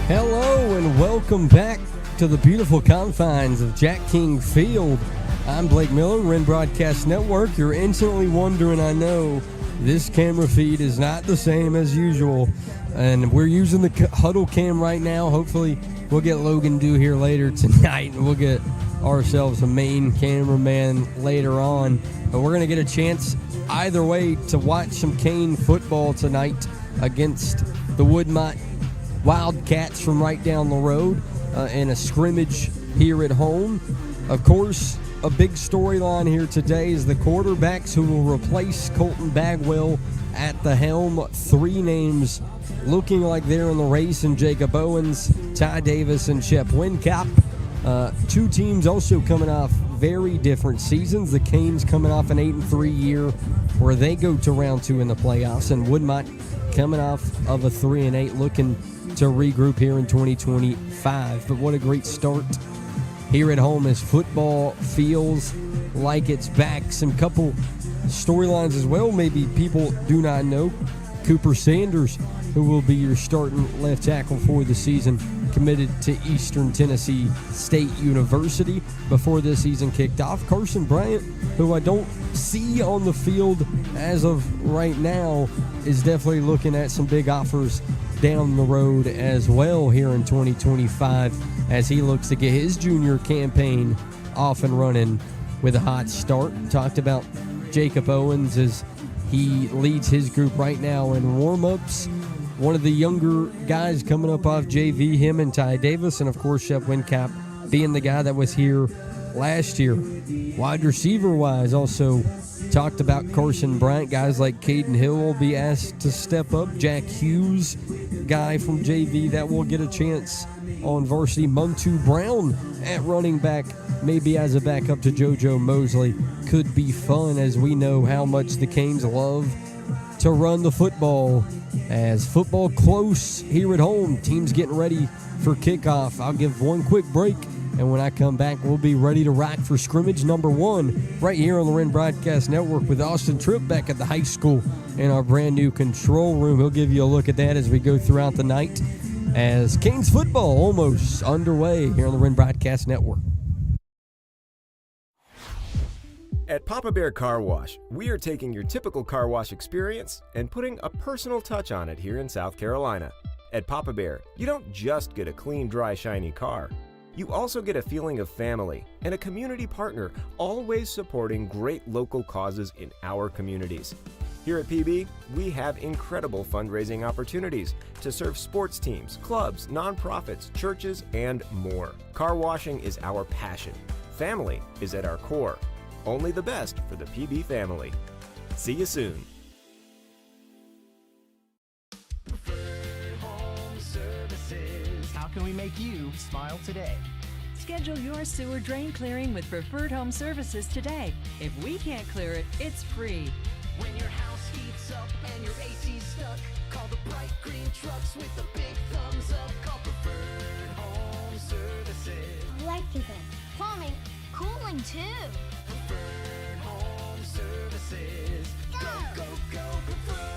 Hello and welcome back to the beautiful confines of Jack King Field. I'm Blake Miller, Wren Broadcast Network. You're instantly wondering, I know, this camera feed is not the same as usual. And we're using the huddle cam right now. Hopefully we'll get Logan Dew here later tonight and we'll get ourselves a main cameraman later on. But we're going to get a chance either way to watch some Cane football tonight against the Woodmont Wildcats from right down the road in a scrimmage here at home. Of course, a big storyline here today is the quarterbacks who will replace Colton Bagwell at the helm. Three names looking like they're in the race, and Jacob Owens, Ty Davis, and Shep Wincap. Two teams also coming off very different seasons. The Canes coming off an 8-3 year where they go to round two in the playoffs, and Woodmont coming off of a 3-8 looking to regroup here in 2025. But what a great start here at home as football feels like it's back. Some couple storylines as well, maybe people do not know. Cooper Sanders, who will be your starting left tackle for the season, committed to Eastern Tennessee State University before this season kicked off. Carson Bryant, who I don't see on the field as of right now, is definitely looking at some big offers down the road as well here in 2025 as he looks to get his junior campaign off and running with a hot start. Talked about Jacob Owens as he leads his group right now in warm-ups. One of the younger guys coming up off JV, him and Ty Davis, and of course Shep Wincap being the guy that was here last year. Wide receiver-wise, also talked about Carson Bryant. Guys like Caden Hill will be asked to step up. Jack Hughes, guy from JV that will get a chance on varsity. Muntu Brown at running back, maybe as a backup to JoJo Mosley. Could be fun, as we know how much the Canes love to run the football. As football close here at home, teams getting ready for kickoff. I'll give one quick break, and when I come back, we'll be ready to rock for scrimmage number one right here on the Wren Broadcast Network with Austin Tripp back at the high school in our brand new control room. He'll give you a look at that as we go throughout the night as Canes football almost underway here on the Wren Broadcast Network. At Papa Bear Car Wash, we are taking your typical car wash experience and putting a personal touch on it here in South Carolina. At Papa Bear, you don't just get a clean, dry, shiny car. You also get a feeling of family and a community partner, always supporting great local causes in our communities. Here at PB, we have incredible fundraising opportunities to serve sports teams, clubs, nonprofits, churches, and more. Car washing is our passion. Family is at our core. Only the best for the PB family. See you soon. How can we make you smile today? Schedule your sewer drain clearing with Preferred Home Services today. If we can't clear it, it's free. When your house heats up and your AC's stuck, call the bright green trucks with the big thumbs up. Call Preferred Home Services. Electrical, plumbing, cooling too. Preferred Home Services. Go, go, go, Preferred.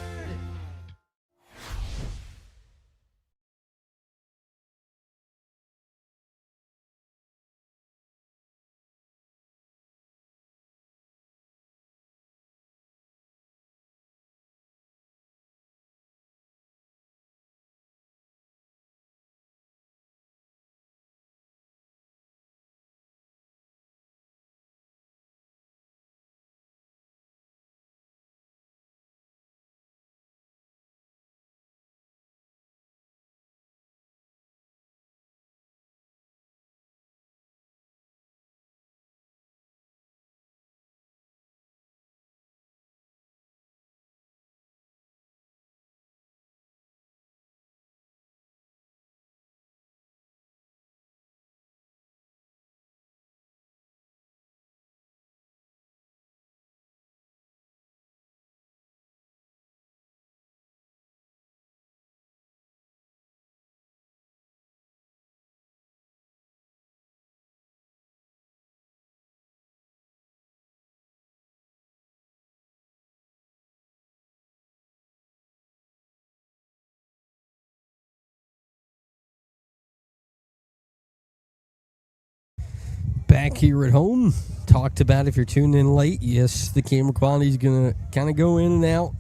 back here at home. Talked about if you're tuning in late, yes, the camera quality is going to kind of go in and out.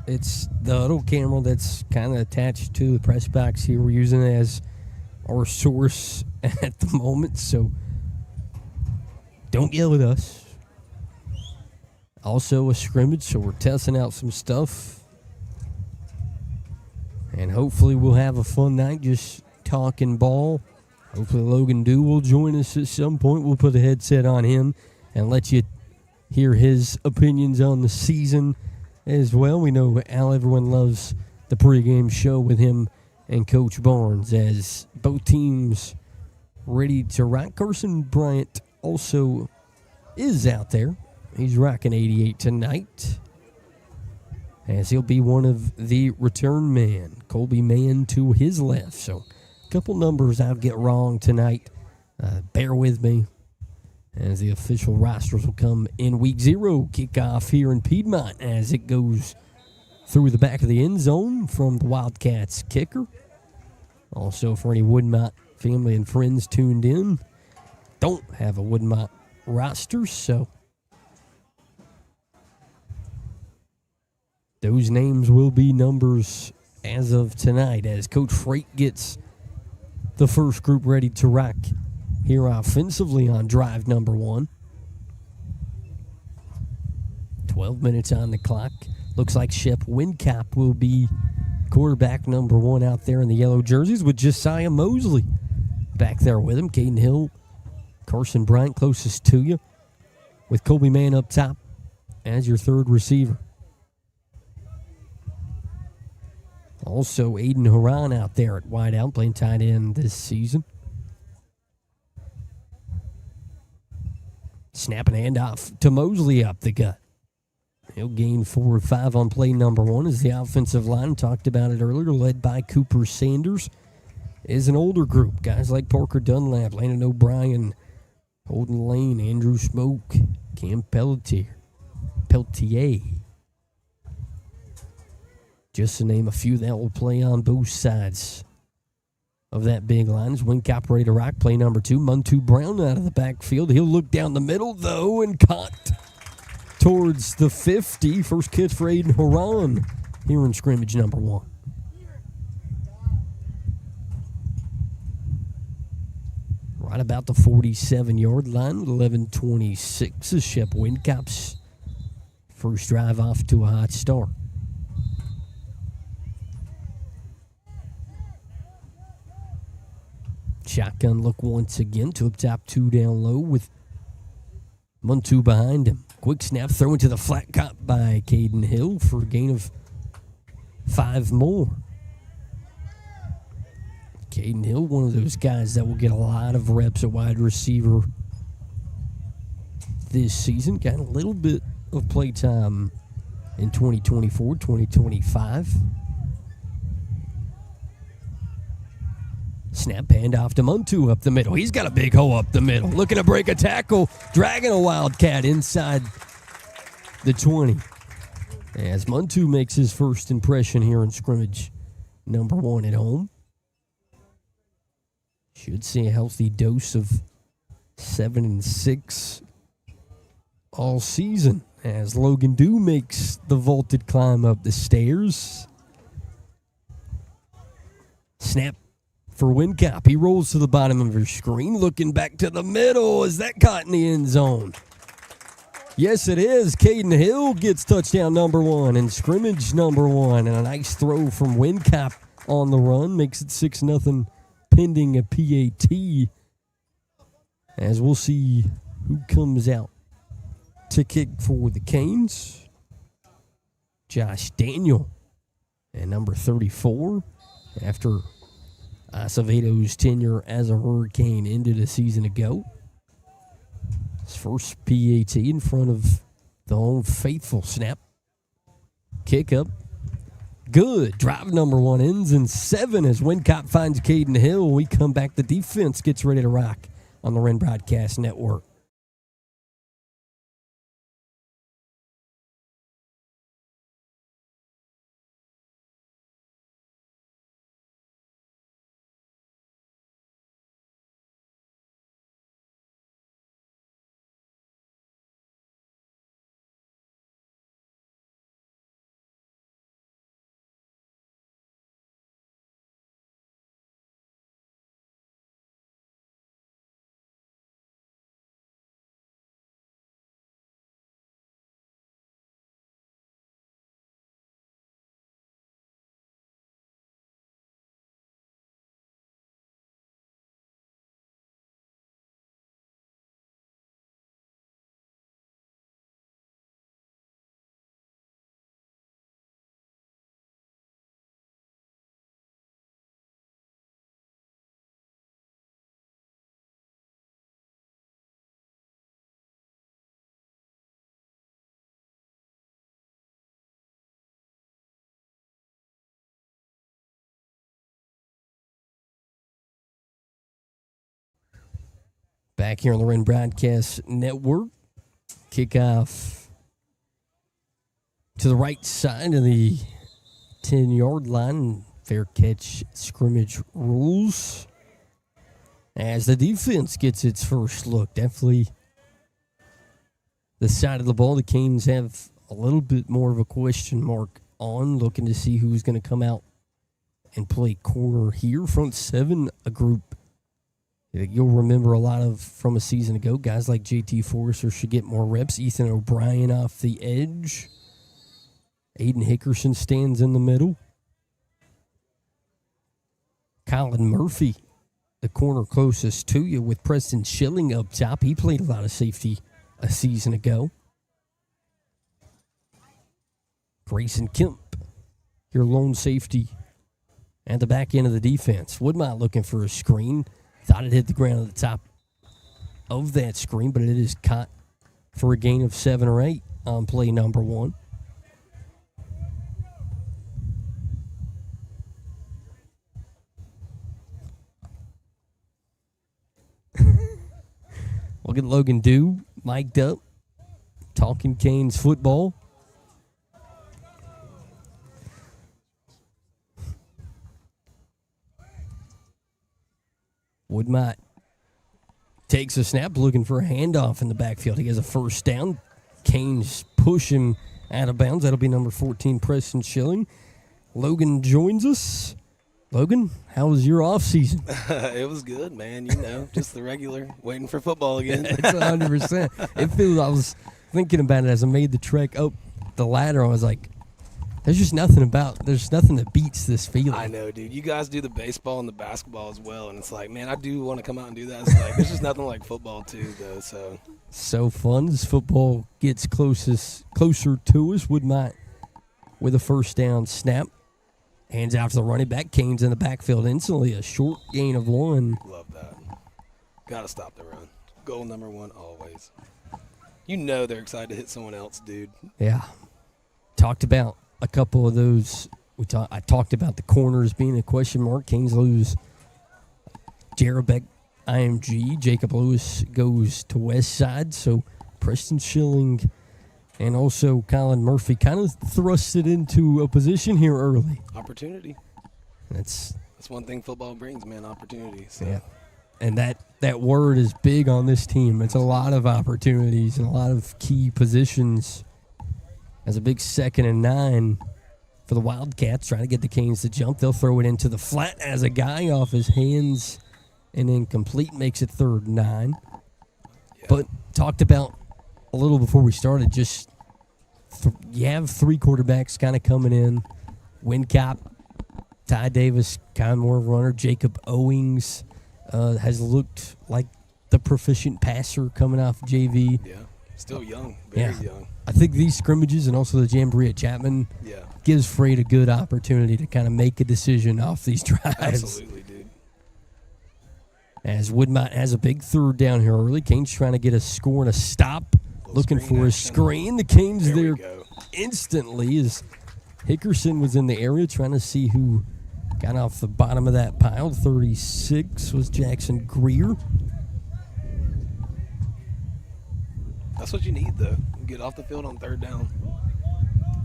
It's the huddle camera that's kind of attached to the press box here. We're using it as our source at the moment, so don't yell at us. Also a scrimmage, so we're testing out some stuff. And hopefully we'll have a fun night just talking ball. Hopefully Logan Dew will join us at some point. We'll put a headset on him and let you hear his opinions on the season as well. We know how everyone loves the pregame show with him and Coach Barnes as both teams ready to rock. Carson Bryant also is out there. He's rocking 88 tonight as he'll be one of the return man. Colby Mann to his left. So a couple numbers I'll get wrong tonight. Bear with me as the official rosters will come in week 0. Kickoff here in Piedmont as it goes through the back of the end zone from the Wildcats kicker. Also for any Woodmont family and friends tuned in, don't have a Woodmont roster, so those names will be numbers as of tonight as Coach Freight gets the first group ready to rock here offensively on drive number 1. 12 minutes on the clock. Looks like Shep Windcap will be quarterback number 1 out there in the yellow jerseys with Josiah Mosley back there with him. Caden Hill, Carson Bryant closest to you with Colby Mann up top as your third receiver. Also, Aiden Haran out there at wideout, playing tight end this season. Snapping handoff to Mosley up the gut. He'll gain 4 or 5 on play number 1 as the offensive line, talked about it earlier, led by Cooper Sanders, is an older group. Guys like Parker Dunlap, Landon O'Brien, Holden Lane, Andrew Smoke, Cam Pelletier. Just to name a few that will play on both sides of that big line. As Windcap ready to rock, play number 2. Muntu Brown out of the backfield. He'll look down the middle, though, and caught towards the 50. First catch for Aiden Haran here in scrimmage number 1. Right about the 47-yard line with 11:26 is Shep Windcap's first drive off to a hot start. Shotgun look once again to up top, 2 down low with Muntu behind him. Quick snap thrown to the flat caught by Caden Hill for a gain of 5 more. Caden Hill, one of those guys that will get a lot of reps at wide receiver this season. Got a little bit of play time in 2024, 2025. Snap handoff to Muntu up the middle. He's got a big hole up the middle. Looking to break a tackle. Dragging a Wildcat inside the 20. As Muntu makes his first impression here in scrimmage number 1 at home. Should see a healthy dose of 7 and 6 all season. As Logan Dew makes the vaulted climb up the stairs. Snap for Windcap. He rolls to the bottom of your screen, looking back to the middle. Is that caught in the end zone? Yes, it is. Caden Hill gets touchdown number 1 and scrimmage number 1. And a nice throw from Windcap on the run makes it 6-0 pending a PAT. As we'll see who comes out to kick for the Canes. Josh Daniel and number 34 after Aceveto's tenure as a Hurricane ended a season ago. His first PAT in front of the home faithful. Snap. Kick up. Good. Drive number 1 ends in 7 as Windcap finds Caden Hill. We come back. The defense gets ready to rock on the Wren Broadcast Network. Back here on the Wren Broadcast Network. Kickoff to the right side of the 10-yard line. Fair catch scrimmage rules. As the defense gets its first look. Definitely the side of the ball the Canes have a little bit more of a question mark on. Looking to see who's going to come out and play corner here. Front seven, a group you'll remember a lot of from a season ago. Guys like JT Forrester should get more reps. Ethan O'Brien off the edge. Aiden Hickerson stands in the middle. Colin Murphy, the corner closest to you, with Preston Schilling up top. He played a lot of safety a season ago. Grayson Kemp, your lone safety at the back end of the defense. Woodmont looking for a screen. Thought it hit the ground at the top of that screen, but it is caught for a gain of 7 or 8 on play number 1. Look at Logan Dew, mic'd up, talking Canes football. Woodmont takes a snap, looking for a handoff in the backfield. He has a first down. Canes push him out of bounds. That'll be number 14, Preston Schilling. Logan joins us. Logan, how was your offseason? It was good, man. You know, just the regular, waiting for football again. It's 100%. It feels, I was thinking about it as I made the trek up the ladder. I was like, there's nothing that beats this feeling. I know, dude. You guys do the baseball and the basketball as well, and it's like, man, I do want to come out and do that. It's like, there's just nothing like football, too, though. So fun as football gets closer to us. Woodmont with a first down snap. Hands out to the running back. Canes in the backfield instantly. A short gain of 1. Love that. Got to stop the run. Goal number 1 always. You know they're excited to hit someone else, dude. Yeah. Talked about a couple of those. I talked about the corners being a question mark. Canes lose Jarabek, IMG. Jacob Lewis goes to West Side. So Preston Schilling and also Colin Murphy kind of thrusted into a position here early. Opportunity. That's one thing football brings, man, opportunity. So. Yeah. And that word is big on this team. It's a lot of opportunities and a lot of key positions. As a big 2nd and 9 for the Wildcats, trying to get the Canes to jump. They'll throw it into the flat as a guy off his hands and incomplete, makes it 3rd and 9. Yeah. But talked about a little before we started, just you have 3 quarterbacks kind of coming in. Wincop, Ty Davis, kind of more of a runner. Jacob Owings has looked like the proficient passer coming off JV. Yeah, still young, very young. I think these scrimmages and also the Jamboree at Chapman gives Freight a good opportunity to kind of make a decision off these drives. Absolutely, dude. As Woodmont has a big 3rd down here early. Canes trying to get a score and a stop. Looking for a screen. The Canes there instantly as Hickerson was in the area trying to see who got off the bottom of that pile. 36 was Jackson Greer. That's what you need, though. Get off the field on 3rd down.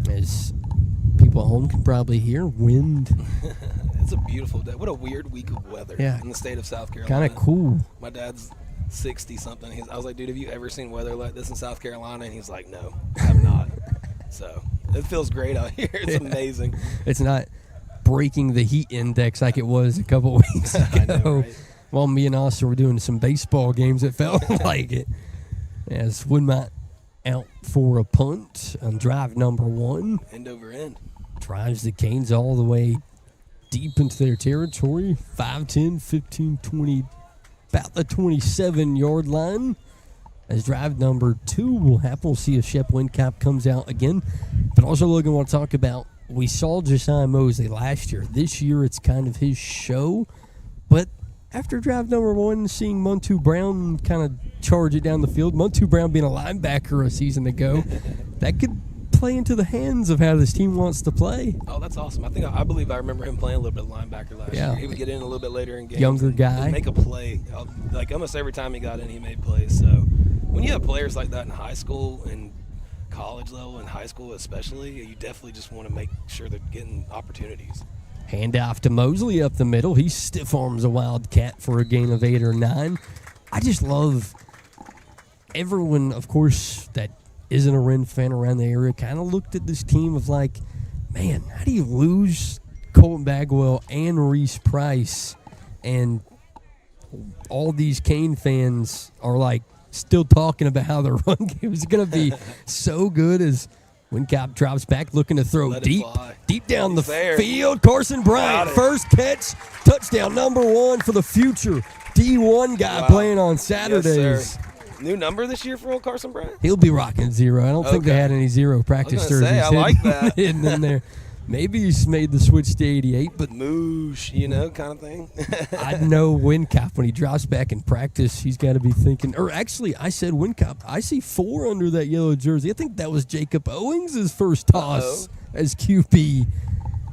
As people at home can probably hear, wind. It's a beautiful day. What a weird week of weather in the state of South Carolina. Kind of cool. My dad's 60-something. I was like, dude, have you ever seen weather like this in South Carolina? And he's like, no, I have not. So it feels great out here. It's amazing. It's not breaking the heat index like it was a couple weeks ago. I know, right? While me and Austin were doing some baseball games, it felt like it. As Woodmont out for a punt on drive number 1. End over end. Drives the Canes all the way deep into their territory. 5, 10, 15, 20, about the 27-yard line. As drive number 2 will happen, we'll see if Shep Wincop comes out again. But also, Logan, want to talk about, we saw Josiah Mosley last year. This year, it's kind of his show. But after drive number 1, seeing Montu Brown kind of charge it down the field, Montu Brown being a linebacker a season ago, that could play into the hands of how this team wants to play. Oh, that's awesome. I believe I remember him playing a little bit of linebacker last year. He would get in a little bit later in games. Younger and guy. make a play. Like almost every time he got in, he made plays. So when you have players like that in high school and college level and high school especially, you definitely just want to make sure they're getting opportunities. Handoff to Mosley up the middle. He stiff arms a Wildcat for a gain of 8 or 9. I just love everyone, of course, that isn't a Wren fan around the area kind of looked at this team of like, man, how do you lose Colton Bagwell and Reese Price? And all these Kane fans are like still talking about how the run game is going to be so good as Wincop drops back looking to throw deep down the field. Carson Bryant, first catch, touchdown number 1 for the future D1 guy playing on Saturdays. Yes, new number this year for old Carson Bryant? He'll be rocking 0. I don't think they had any 0 practice jerseys. I like that. Hidden in there. Maybe he's made the switch to 88, but moosh, kind of thing. I know Wincop, when he drops back in practice, he's got to be thinking, or actually, I said Wincop, I see 4 under that yellow jersey. I think that was Jacob Owings' first toss as QB.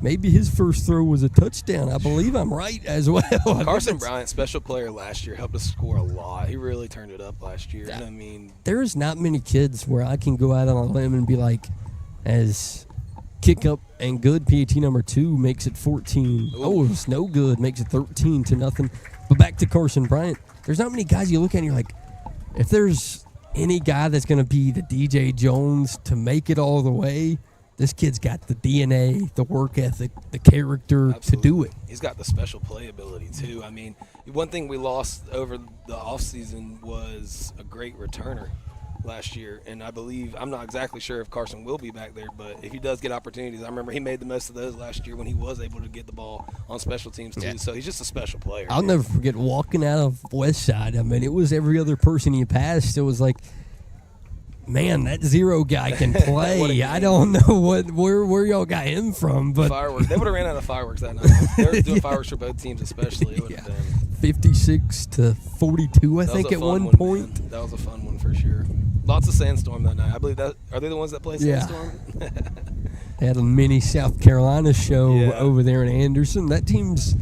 Maybe his first throw was a touchdown. I believe I'm right as well. Carson Bryant, special player last year, helped us score a lot. He really turned it up last year. There's not many kids where I can go out on a limb and be like, as kick up and good, PAT number 2 makes it 14. Oh, it's no good, makes it 13-0. But back to Carson Bryant. There's not many guys you look at and you're like, if there's any guy that's going to be the DJ Jones to make it all the way, this kid's got the DNA, the work ethic, the character to do it. He's got the special play ability, too. I mean, one thing we lost over the offseason was a great returner last year, and I believe, I'm not exactly sure if Carson will be back there, but if he does get opportunities, I remember he made the most of those last year when he was able to get the ball on special teams too. So he's just a special player. I'll never forget walking out of West Side. I mean, it was every other person you passed. It was like, man, that 0 guy can play. I don't know where y'all got him from, but fireworks. They would have ran out of fireworks that night. They were doing fireworks for both teams, especially. It would have been 56-42, I think, at one point. Man. That was a fun one for sure. Lots of sandstorm that night. I believe that are they the ones that play sandstorm? They had a mini South Carolina show over there in Anderson. That team's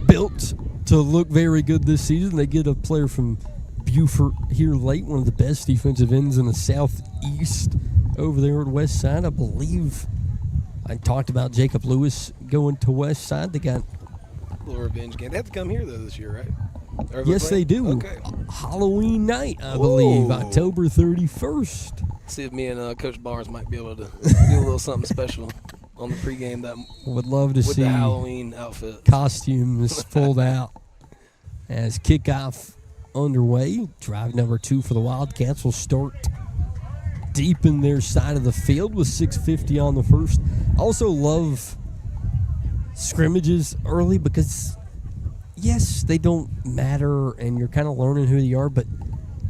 built to look very good this season. They get a player from Beaufort here late, one of the best defensive ends in the Southeast over there at West Side. I believe I talked about Jacob Lewis going to West Side. They got a little revenge game. They have to come here, though, this year, right? Yes, they do. Okay. Halloween night, I believe, October 31st. See if me and Coach Barnes might be able to do a little something special on the pregame. That would love to with see the Halloween outfit. Costumes pulled out as kickoff underway. Drive number 2 for the Wildcats will start deep in their side of the field with 6:50 on the first. Also love scrimmages early because, yes, they don't matter and you're kind of learning who they are, but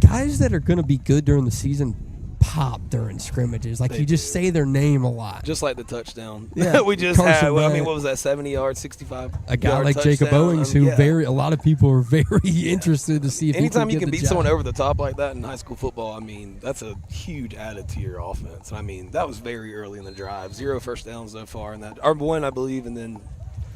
guys that are going to be good during the season pop during scrimmages. Like, you just say their name a lot. Just like the touchdown. Yeah, we just Carson had, Bryant. I mean, what was that, 70 yards, 65 A guy yard like touchdown. Jacob Owings, who a lot of people are very interested to see if anytime he you can get beat the someone job. over the top like that in high school football, I mean, that's a huge added to your offense. I mean, that was very early in the drive. 0 first downs so far in that. Or 1, I believe, and then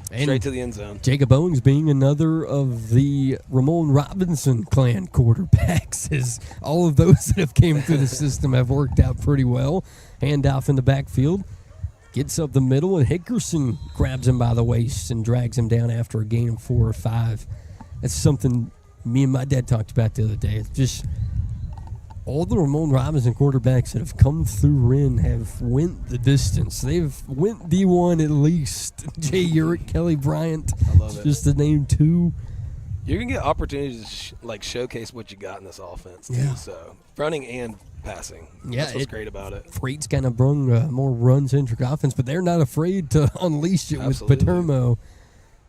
straight to the end zone. Jacob Owings being another of the Ramon Robinson clan quarterbacks, as all of those that have came through the system have worked out pretty well. Handoff in the backfield. Gets up the middle, and Hickerson grabs him by the waist and drags him down after a gain of 4 or 5. That's something me and my dad talked about the other day. It's just all the Ramon Robinson quarterbacks that have come through Wren have went the distance. They've went D1 at least. Jay Urick, Kelly Bryant, I love it. just to name 2. You're going to get opportunities to showcase what you got in this offense, too. Yeah. So, running and passing. Yeah, That's what's great about it. Freight's kind of brung a more run-centric offense, but they're not afraid to unleash it with Patermo.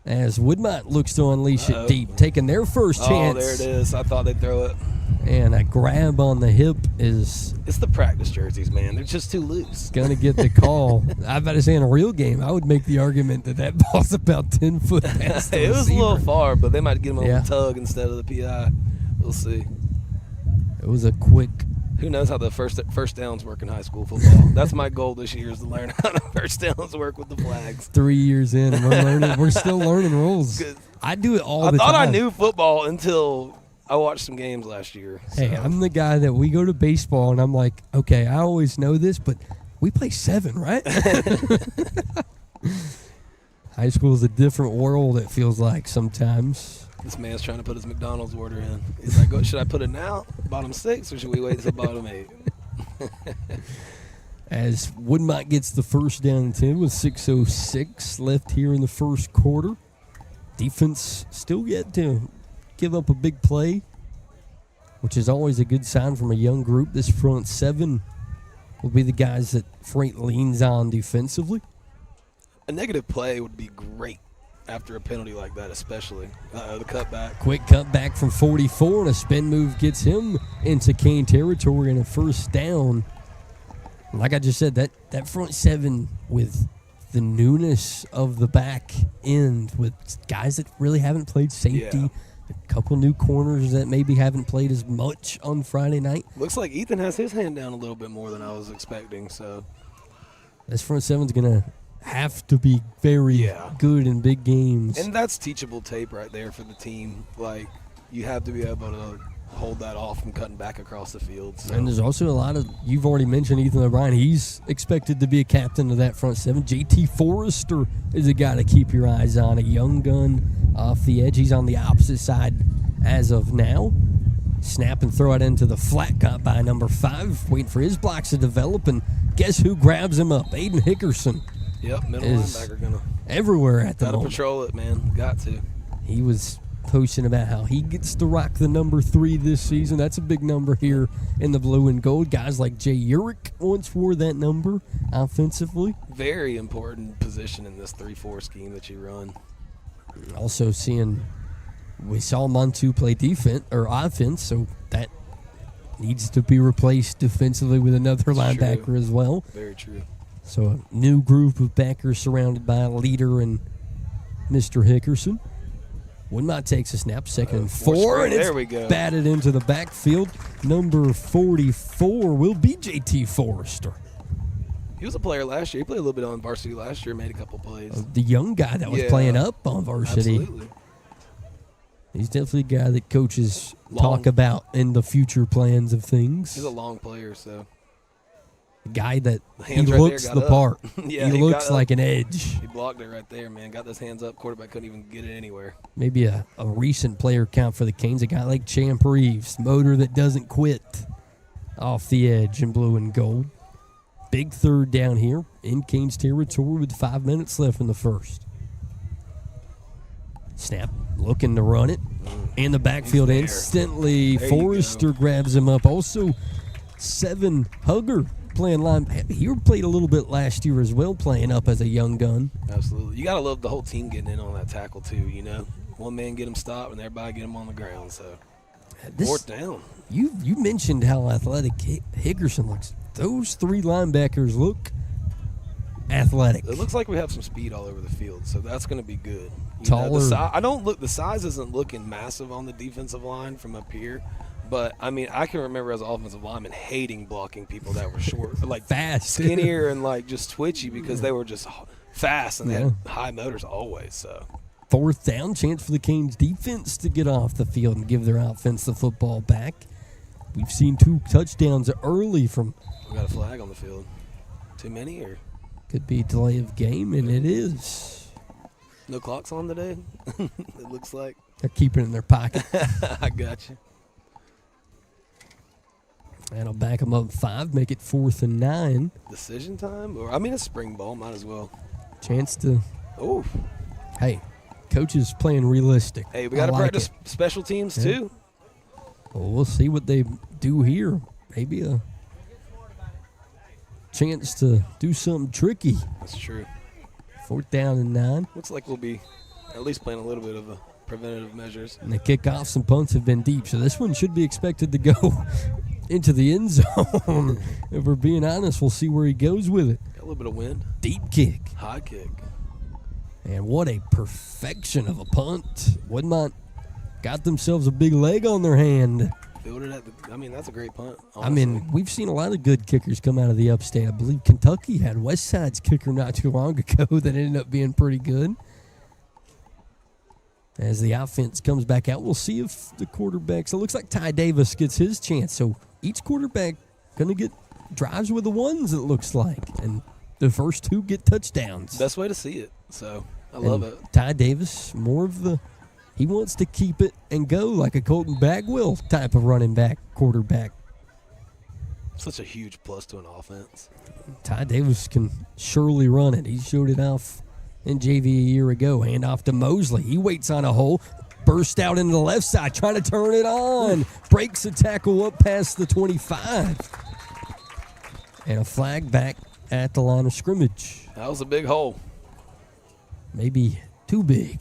As Woodmont looks to unleash it deep, taking their first chance. Oh, there it is. I thought they'd throw it. And a grab on the hip is It's the practice jerseys, man. They're just too loose. going to get the call. I about to say in a real game, I would make the argument that ball's about 10 foot past the It was a receiver. little far, but they might give him a little tug instead of the PI. We'll see. It was a quick Who knows how the first downs work in high school football? That's my goal this year, is to learn how the first downs work with the flags. 3 years in, we're still learning rules. I do it all the time. I thought I knew football until I watched some games last year. So. Hey, I'm the guy that we go to baseball, and I'm like, okay, I always know this, but we play 7, right? High school is a different world, it feels like sometimes. This man's trying to put his McDonald's order in. He's like, should I put it now, bottom 6, or should we wait until bottom 8? As Woodmont gets the first down and 10 with 6:06 left here in the first quarter. Defense still yet to give up a big play, which is always a good sign from a young group. This front 7 will be the guys that Freight leans on defensively. A negative play would be great after a penalty like that, especially. The cutback. Quick cutback from 44, and a spin move gets him into Cane territory and a first down. Like I just said, that front 7 with the newness of the back end, with guys that really haven't played safety, a couple new corners that maybe haven't played as much on Friday night. Looks like Ethan has his hand down a little bit more than I was expecting. So this front 7's going to have to be very good in big games. And that's teachable tape right there for the team. Like, you have to be able to hold that off from cutting back across the field. So. And there's also a lot of, you've already mentioned Ethan O'Brien. He's expected to be a captain of that front 7. JT Forrester is a guy to keep your eyes on, a young gun off the edge. He's on the opposite side as of now. Snap and throw it into the flat, caught by number 5, waiting for his blocks to develop, and guess who grabs him up? Aiden Hickerson. Yep, middle linebacker gonna everywhere at the moment. Gotta patrol it, man. Got to. He was posting about how he gets to rock the number 3 this season. That's a big number here in the blue and gold. Guys like Jay Urich once wore that number offensively. Very important position in this 3-4 scheme that you run. Also we saw Montu play defense or offense, so that needs to be replaced defensively with another linebacker as well. Very true. So a new group of backers surrounded by a leader and Mr. Hickerson. Woodmont takes a snap, 2nd and 4, and it's batted into the backfield. Number 44 will be JT Forrester. He was a player last year. He played a little bit on varsity last year, made a couple plays. The young guy that was playing up on varsity. Absolutely. He's definitely a guy that coaches talk about in the future plans of things. He's a long player, so. A guy that he looks the part. Yeah, he looks like an edge. He blocked it right there, man. Got those hands up. Quarterback couldn't even get it anywhere. Maybe a recent player count for the Canes, a guy like Champ Reeves, motor that doesn't quit off the edge in blue and gold. Big 3rd down here in Canes territory with 5 minutes left in the first. Snap, looking to run it. In the backfield instantly. Forrester grabs him up. Also, 7 Hugger playing line. He played a little bit last year as well, playing up as a young gun. Absolutely. You got to love the whole team getting in on that tackle too, you know. One man get him stopped and everybody get him on the ground. So, 4th down. You mentioned how athletic Hickerson looks. Those 3 linebackers look athletic. It looks like we have some speed all over the field, so that's going to be good. Taller. The size isn't looking massive on the defensive line from up here, but I mean, I can remember as an offensive lineman hating blocking people that were short, like fast, skinnier, and like just twitchy because they were just fast and they had high motors always. So 4th down, chance for the Canes defense to get off the field and give their offense the football back. We've seen 2 touchdowns early from. We got a flag on the field. Too many, or could be delay of game, and it is. No clocks on today. It looks like they're keeping it in their pocket. I got you. That'll back them up 5, make it 4th and 9. Decision time, or I mean, a spring ball, might as well. Chance to. Oh. Hey, coach is playing realistic. Hey, we got to practice special teams too. Well, we'll see what they do here. Maybe a chance to do something tricky. That's true. 4th down and 9. Looks like we'll be at least playing a little bit of a preventative measures. And the kickoffs and punts have been deep, so this one should be expected to go into the end zone. If we're being honest, we'll see where he goes with it. Got a little bit of wind. Deep kick. High kick. And what a perfection of a punt. Woodmont got themselves a big leg on their hand. Fielded at the. I mean, that's a great punt. Honestly. I mean, we've seen a lot of good kickers come out of the upstate. I believe Kentucky had Westside's kicker not too long ago that ended up being pretty good. As the offense comes back out, we'll see if the quarterbacks. It looks like Ty Davis gets his chance. So each quarterback going to get drives with the ones, it looks like. And the first two get touchdowns. Best way to see it. So I love it. Ty Davis, more of the. He wants to keep it and go like a Colton Bagwell type of running back quarterback. Such a huge plus to an offense. Ty Davis can surely run it. He showed it off in JV a year ago. Hand off to Mosley. He waits on a hole. Burst out into the left side, trying to turn it on. Breaks a tackle up past the 25. And a flag back at the line of scrimmage. That was a big hole. Maybe too big.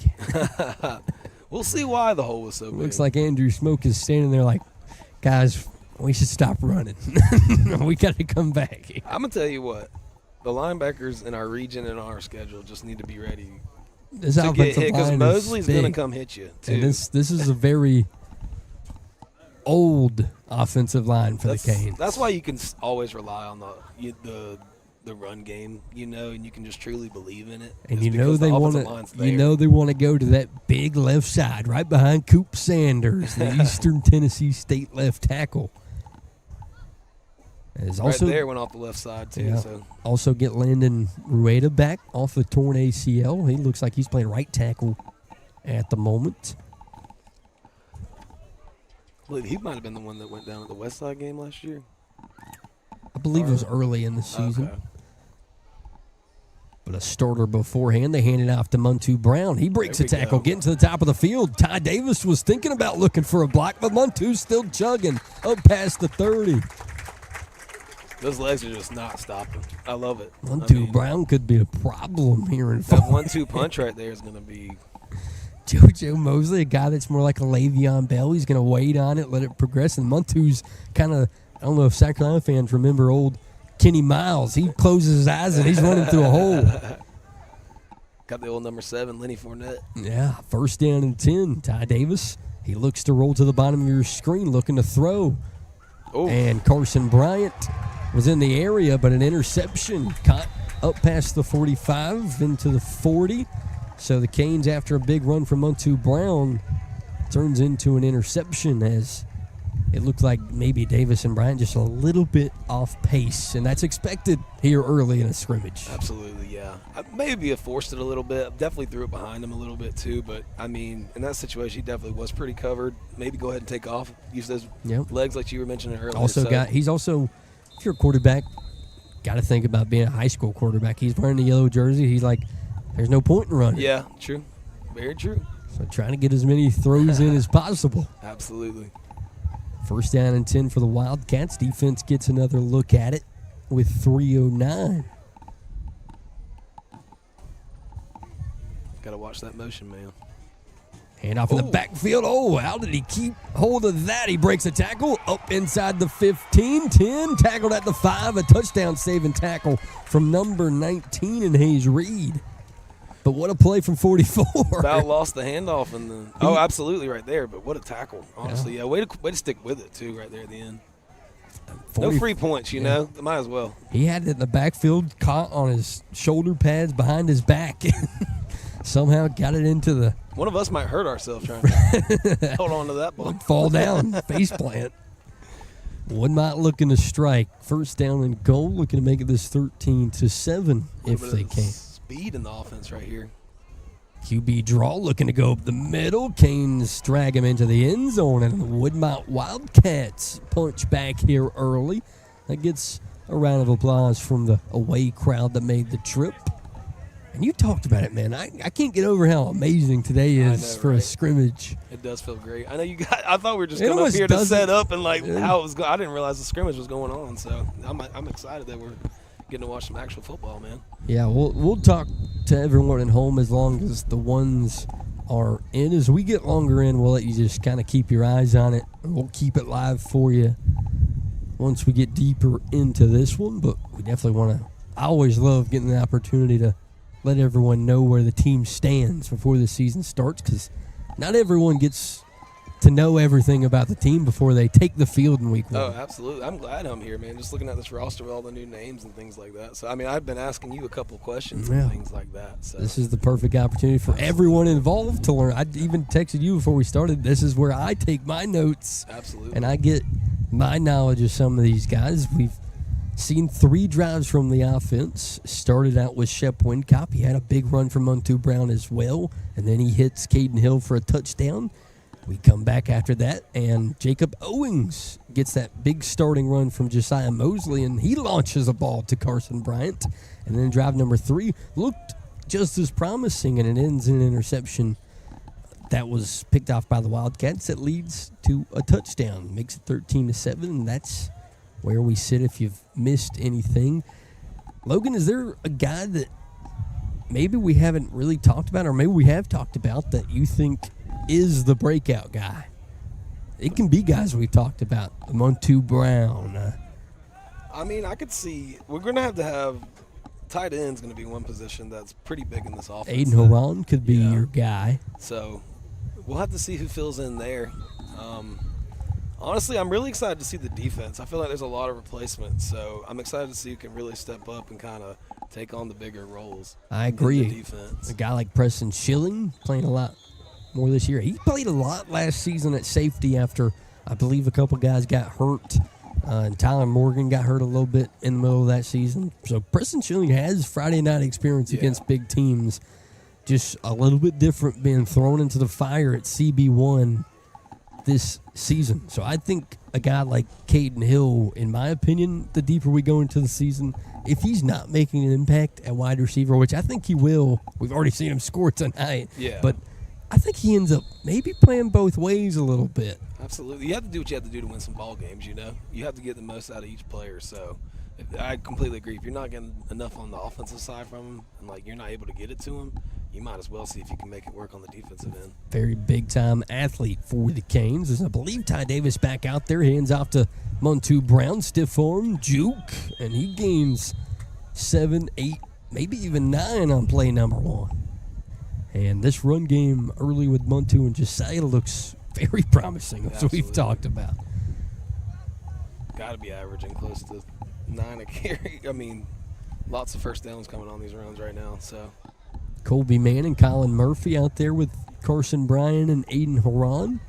We'll see why the hole was so big. Looks like Andrew Smoke is standing there like, guys, we should stop running. We got to come back. I'm going to tell you what. The linebackers in our region and our schedule just need to be ready This to get offensive hit because line Mosley's is going to big. come hit you, too. And this is a very old offensive line for the Canes. That's why you can always rely on the run game, and you can just truly believe in it. And It's because they the want offensive line's to, there. they want to go to that big left side right behind Coop Sanders, the Eastern Tennessee State left tackle. As Right also, there went off the left side, too. yeah, So also get Landon Rueda back off the torn ACL. He looks like he's playing right tackle at the moment. I believe he might have been the one that went down at the West Side game last year. I believe it was early in the season. Okay. But a starter beforehand, they handed off to Muntu Brown. He breaks a There we tackle, go. getting to the top of the field. Ty Davis was thinking about looking for a block, but Muntu's still chugging up past the 30. Those legs are just not stopping. I love it. Muntu Brown could be a problem here in That fall. 1-2 punch right there is going to be. JoJo Mosley, a guy that's more like a Le'Veon Bell. He's going to wait on it, let it progress. And Muntu's kind of, I don't know if South Carolina fans remember old Kenny Miles. He closes his eyes and he's running through a hole. Got the old number 7, Lenny Fournette. Yeah, first down and 10. Ty Davis, he looks to roll to the bottom of your screen, looking to throw. Oh, And Carson Bryant was in the area, but an interception caught up past the 45 into the 40. So the Canes, after a big run from Muntu Brown, turns into an interception as it looked like maybe Davis and Bryant just a little bit off pace, and that's expected here early in a scrimmage. absolutely, yeah. Maybe have forced it a little bit. Definitely threw it behind him a little bit too. But I mean, in that situation, he definitely was pretty covered. Maybe go ahead and take off. Use those Yep. legs like you were mentioning earlier. He's also, if you're a quarterback, got to think about being a high school quarterback. He's wearing the yellow jersey. He's like, there's no point in running. Yeah, true. Very true. So trying to get as many throws in as possible. Absolutely. First down and 10 for the Wildcats. Defense gets another look at it with 3:09. Got to watch that motion, man. Hand off in the backfield. Oh, how did he keep hold of that? He breaks a tackle up inside the 15, 10, tackled at the 5, a touchdown saving tackle from number 19 in Hayes Reed. But what a play from 44. About lost the handoff in the. Oh, absolutely, right there. But what a tackle! Honestly, yeah. Way to stick with it too, right there at the end. 40 No free points, you know. Might as well. He had it in the backfield, caught on his shoulder pads behind his back. Somehow got it into the One of us might hurt ourselves trying to hold on to that ball. fall down, face plant. Woodmont looking to strike. First down and goal, looking to make it this 13-7 if they can. Speed in the offense right here. QB draw looking to go up the middle. Canes drag him into the end zone, and the Woodmont Wildcats punch back here early. That gets a round of applause from the away crowd that made the trip. And you talked about it, man. I can't get over how amazing today is for a scrimmage. It does feel great. I know you got. I thought we were just It coming up almost here to doesn't- set up and how it was. I didn't realize the scrimmage was going on. So I'm excited that we're getting to watch some actual football, man. Yeah, we'll talk to everyone at home as long as the ones are in. As we get longer in, we'll let you just kind of keep your eyes on it. We'll keep it live for you once we get deeper into this one. But we definitely want to. I always love getting the opportunity to let everyone know where the team stands before the season starts, because not everyone gets to know everything about the team before they take the field in week 1. Oh, absolutely. I'm glad I'm here, man. Just looking at this roster with all the new names and things like that. So, I mean, I've been asking you a couple questions and things like that. So this is the perfect opportunity for everyone involved to learn. I even texted you before we started. This is where I take my notes. Absolutely. And I get my knowledge of some of these guys. We've seen 3 drives from the offense. Started out with Shep Wincop. He had a big run from Montu Brown as well. And then he hits Caden Hill for a touchdown. We come back after that, and Jacob Owings gets that big starting run from Josiah Mosley, and he launches a ball to Carson Bryant. And then drive number 3 looked just as promising, and it ends in an interception that was picked off by the Wildcats that leads to a touchdown. Makes it 13-7, and that's where we sit if you've missed anything. Logan, is there a guy that maybe we haven't really talked about, or maybe we have talked about, that you think is the breakout guy? It can be guys we've talked about. Montu Brown. I mean, I could see we're going to have tight end's going to be one position that's pretty big in this offense. Aiden Haran could be your guy. So we'll have to see who fills in there. Honestly, I'm really excited to see the defense. I feel like there's a lot of replacements, so I'm excited to see who can really step up and kind of take on the bigger roles. I agree. In the defense. A guy like Preston Schilling playing a lot more this year. He played a lot last season at safety after, I believe, a couple guys got hurt. And Tyler Morgan got hurt a little bit in the middle of that season. So Preston Schilling has Friday night experience against big teams. Just a little bit different being thrown into the fire at CB1 this season. So I think a guy like Caden Hill, in my opinion, the deeper we go into the season, if he's not making an impact at wide receiver, which I think he will, we've already seen him score tonight. Yeah. But I think he ends up maybe playing both ways a little bit. Absolutely. You have to do what you have to do to win some ball games, you know. You have to get the most out of each player. So I completely agree. If you're not getting enough on the offensive side from him and, like, you're not able to get it to him, you might as well see if you can make it work on the defensive end. Very big-time athlete for the Canes. As I believe Ty Davis back out there. Hands off to Montu Brown. Stiff arm, juke, and he gains 7, 8, maybe even 9 on play number 1. And this run game early with Montu and Josiah looks very promising, as we've talked about. Got to be averaging close to 9 a carry. I mean, lots of first downs coming on these runs right now. So Colby Mann and Colin Murphy out there with Carson Bryan and Aiden Haran.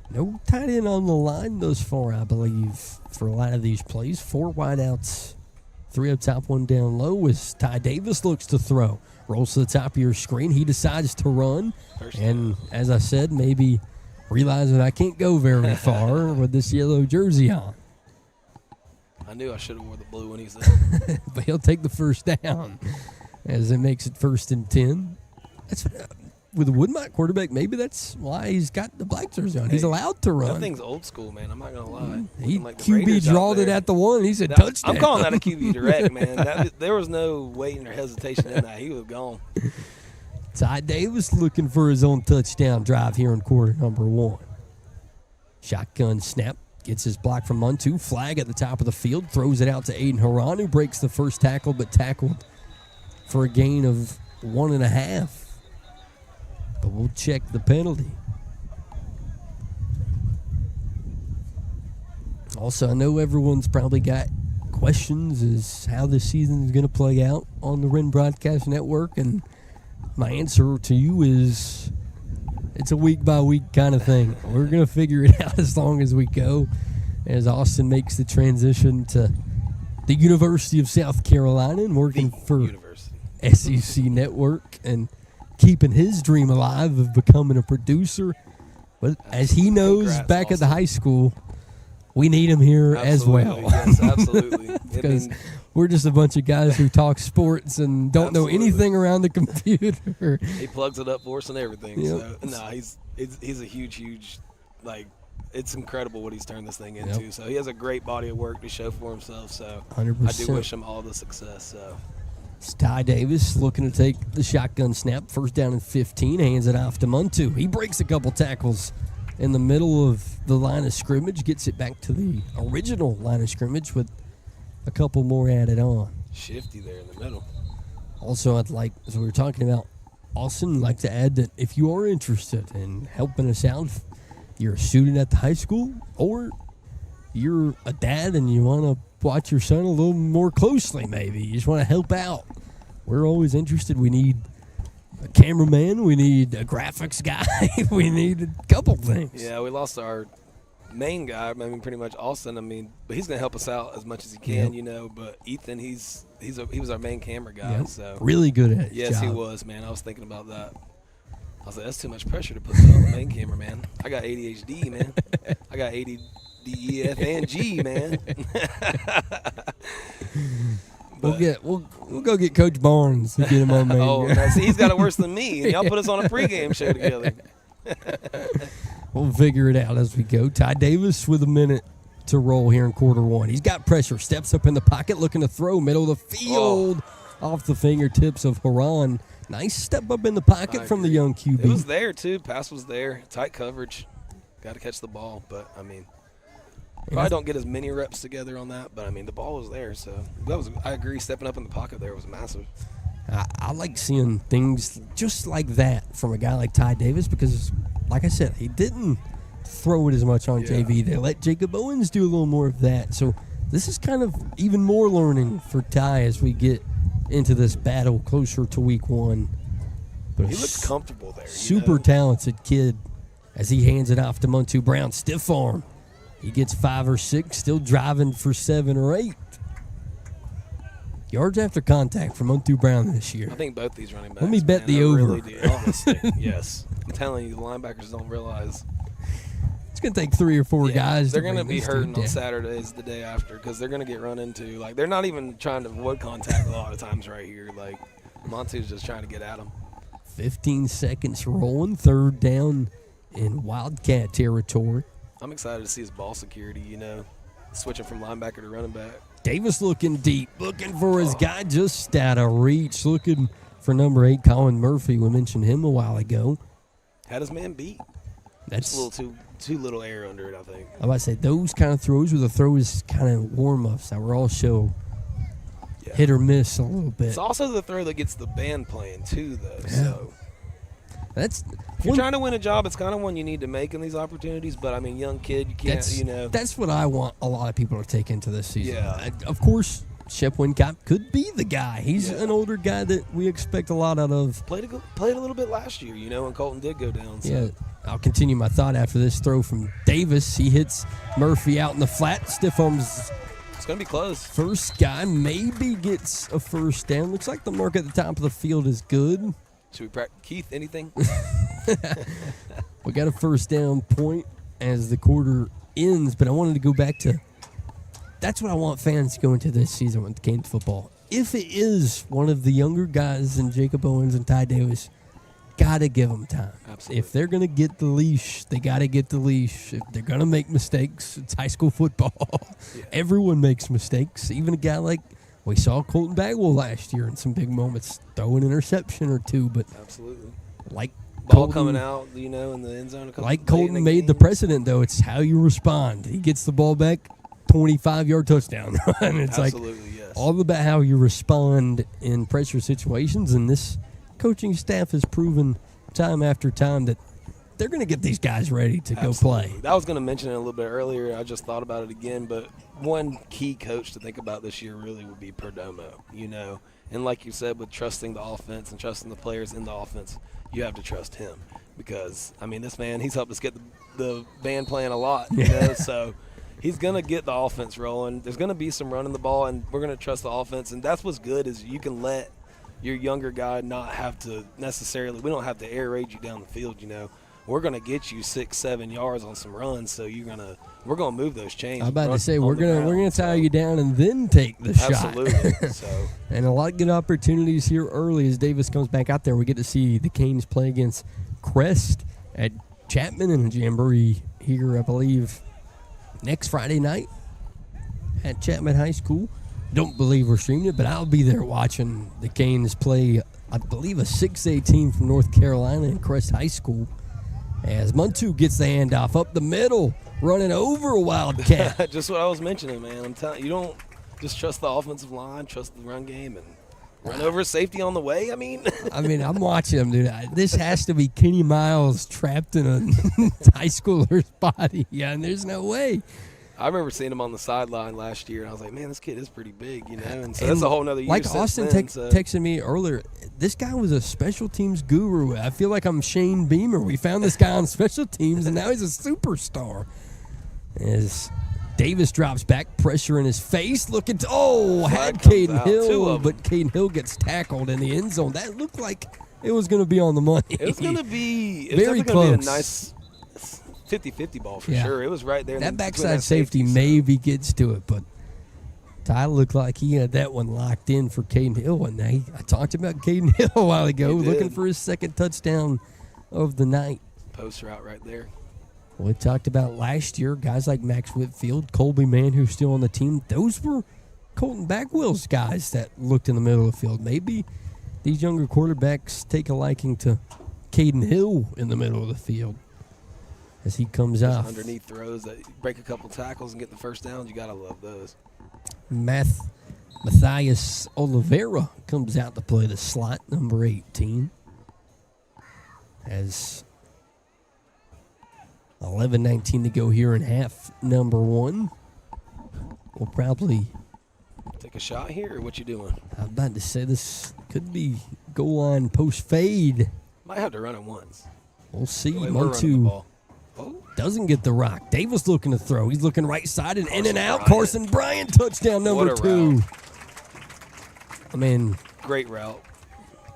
No tight end on the line thus far, I believe, for a lot of these plays. 4 wideouts, 3 up top, 1 down low as Ty Davis looks to throw. Rolls to the top of your screen. He decides to run. And as I said, maybe realizing I can't go very far with this yellow jersey on. I knew I should have wore the blue when he said. But he'll take the first down as it makes it 1st and 10. That's with a Woodmont quarterback, maybe that's why he's got the black jersey on. He's allowed to run. That thing's old school, man. I'm not going to lie. He Like the QB Raiders drawed out it there. at the 1. He said touchdown. I'm calling that a QB direct, man. There was no waiting or hesitation in that. He was gone. Ty Davis looking for his own touchdown drive here in quarter number 1. Shotgun snap. Gets his block from Montu. Flag at the top of the field. Throws it out to Aiden Haran, who breaks the first tackle, but tackled for a gain of 1.5. But we'll check the penalty. Also, I know everyone's probably got questions as how this season is going to play out on the Wren Broadcast Network, and my answer to you is it's a week-by-week kind of thing. We're going to figure it out as long as we go, as Austin makes the transition to the University of South Carolina and working for SEC Network and keeping his dream alive of becoming a producer. But as he knows, back at the high school, we need him here as well. Yes, absolutely. Because we're just a bunch of guys who talk sports and don't know anything around the computer. He plugs it up for us and everything. Yep. So, no, he's a huge, like, it's incredible what he's turned this thing into. Yep. So he has a great body of work to show for himself. So 100%. I do wish him all the success. So. It's Ty Davis looking to take the shotgun snap. 1st down and 15. Hands it off to Montu. He breaks a couple tackles in the middle of the line of scrimmage. Gets it back to the original line of scrimmage with a couple more added on. Shifty there in the middle. Also, I'd like, as we were talking about, Austin, I'd like to add that if you are interested in helping us out, you're a student at the high school, or you're a dad and you want to watch your son a little more closely, maybe. You just want to help out. We're always interested. We need a cameraman. We need a graphics guy. We need a couple things. Yeah, we lost our main guy. I mean, pretty much Austin. I mean, but he's going to help us out as much as he can, you know. But Ethan, he was our main camera guy. Yep. So really good at his yes, job. he was, man. I was thinking about that. I was like, that's too much pressure to put on the main camera, man. I got ADHD, man. I got ADD, E, F, and G, man. We'll go get Coach Barnes and get him on main. Oh, see, he's got it worse than me. And y'all put us on a pregame show together. We'll figure it out as we go. Ty Davis with a minute to roll here in quarter one. He's got pressure. Steps up in the pocket, looking to throw. Middle of the field, off the fingertips of Haran. Nice step up in the pocket from the young QB. It was there, too. Pass was there. Tight coverage. Got to catch the ball. But, I mean, probably don't get as many reps together on that. But, I mean, the ball was there. So, I agree. Stepping up in the pocket there was massive. I like seeing things just like that from a guy like Ty Davis because, like I said, he didn't throw it as much on JV. They let Jacob Owens do a little more of that. So this is kind of even more learning for Ty as we get into this battle closer to week one. But he looks comfortable there. Super talented kid as he hands it off to Muntu Brown. Stiff arm. He gets 5 or 6, still driving for 7 or 8. Yards after contact from Muntu Brown this year. I think both these running backs. Let me bet the over. Really do. Honestly, yes. I'm telling you, the linebackers don't realize. It's going to take 3 or 4 guys. They're going to be hurting on Saturdays the day after because they're going to get run into. Like, they're not even trying to avoid contact a lot of times right here. Like, Montu's just trying to get at them. 15 seconds rolling. 3rd down in Wildcat territory. I'm excited to see his ball security, you know, switching from linebacker to running back. Davis looking deep, looking for his guy just out of reach, looking for number 8, Colin Murphy. We mentioned him a while ago. Had his man beat. That's a little too little air under it, I think. I was about to say, those kind of throws were the throws kind of warm-ups that were also hit or miss a little bit. It's also the throw that gets the band playing, too, though. Yeah. So if you're trying to win a job, it's kind of one you need to make in these opportunities. But, I mean, young kid, you can't, you know. That's what I want a lot of people to take into this season. Yeah. Of course, Shep Wincott could be the guy. He's an older guy that we expect a lot out of. Played a little bit last year, you know, when Colton did go down. So. Yeah, I'll continue my thought after this throw from Davis. He hits Murphy out in the flat. Stiff arms. It's going to be close. First guy maybe gets a first down. Looks like the mark at the top of the field is good. Should we practice? Keith, anything? We got a first down point as the quarter ends, but I wanted to go back to that's what I want fans to go into this season with Canes football. If it is one of the younger guys than Jacob Owens and Ty Davis, got to give them time. Absolutely. If they're going to get the leash, they got to get the leash. If they're going to make mistakes, it's high school football. Yeah. Everyone makes mistakes. Even a guy like we saw Colton Bagwell last year in some big moments, throw an interception or 2, but absolutely, like ball coming out, you know, in the end zone. Like Colton made the precedent, though, it's how you respond. He gets the ball back, 25-yard touchdown run. It's absolutely, yes. All about how you respond in pressure situations, and this coaching staff has proven time after time that they're going to get these guys ready to go play. I was going to mention it a little bit earlier. I just thought about it again, but one key coach to think about this year really would be Perdomo, you know. And like you said, with trusting the offense and trusting the players in the offense, you have to trust him because, I mean, this man, he's helped us get the band playing a lot, you know, so he's going to get the offense rolling. There's going to be some running the ball, and we're going to trust the offense, and that's what's good is you can let your younger guy not have to necessarily – we don't have to air raid you down the field, you know. We're going to get you 6-7 yards on some runs, so we're going to move those chains. I'm about to say we're going to tie you down and then take the shot. Absolutely. So and a lot of good opportunities here early as Davis comes back out there. We get to see the Canes play against Crest at Chapman in a jamboree here, I believe, next Friday night at Chapman High School. Don't believe we're streaming it, but I'll be there watching the Canes play, I believe, a 6A team from North Carolina in Crest High School. As Muntu gets the handoff up the middle, running over a Wildcat. Just what I was mentioning, man. I'm telling you, don't just trust the offensive line, trust the run game, and Run over safety on the way, I mean. I'm watching him, dude. This has to be Kenny Miles trapped in a high schooler's body. Yeah, and there's no way. I remember seeing him on the sideline last year, and I was like, man, this kid is pretty big, And so that's a whole nother year. Like Austin texted me earlier, this guy was a special teams guru. I feel like I'm Shane Beamer. We found this guy on special teams, and now he's a superstar. As Davis drops back, pressure in his face, looking to, had Caden Hill, but Caden Hill gets tackled in the end zone. That looked like it was going to be on the money. It was going to be very close. Be a nice 50-50 ball for sure. It was right there. That backside safety maybe gets to it, but Ty looked like he had that one locked in for Caden Hill. And I talked about Caden Hill a while ago, looking for his second touchdown of the night. Post route right there. We talked about last year, guys like Max Whitfield, Colby Mann, who's still on the team. Those were Colton Bagwell's guys that looked in the middle of the field. Maybe these younger quarterbacks take a liking to Caden Hill in the middle of the field as he comes off. Underneath throws that break a couple tackles and get the first downs. You got to love those. Matthias Oliveira comes out to play the slot, number 18. As 11:19 to go here in half number 1. We'll probably take a shot here, or what you doing? I'm about to say this could be goal line post fade. Might have to run it once. We'll see. 1-2. Doesn't get the rock. Davis looking to throw. He's looking right side and in and out. Carson Bryant, touchdown number 2. Route. I mean, great route.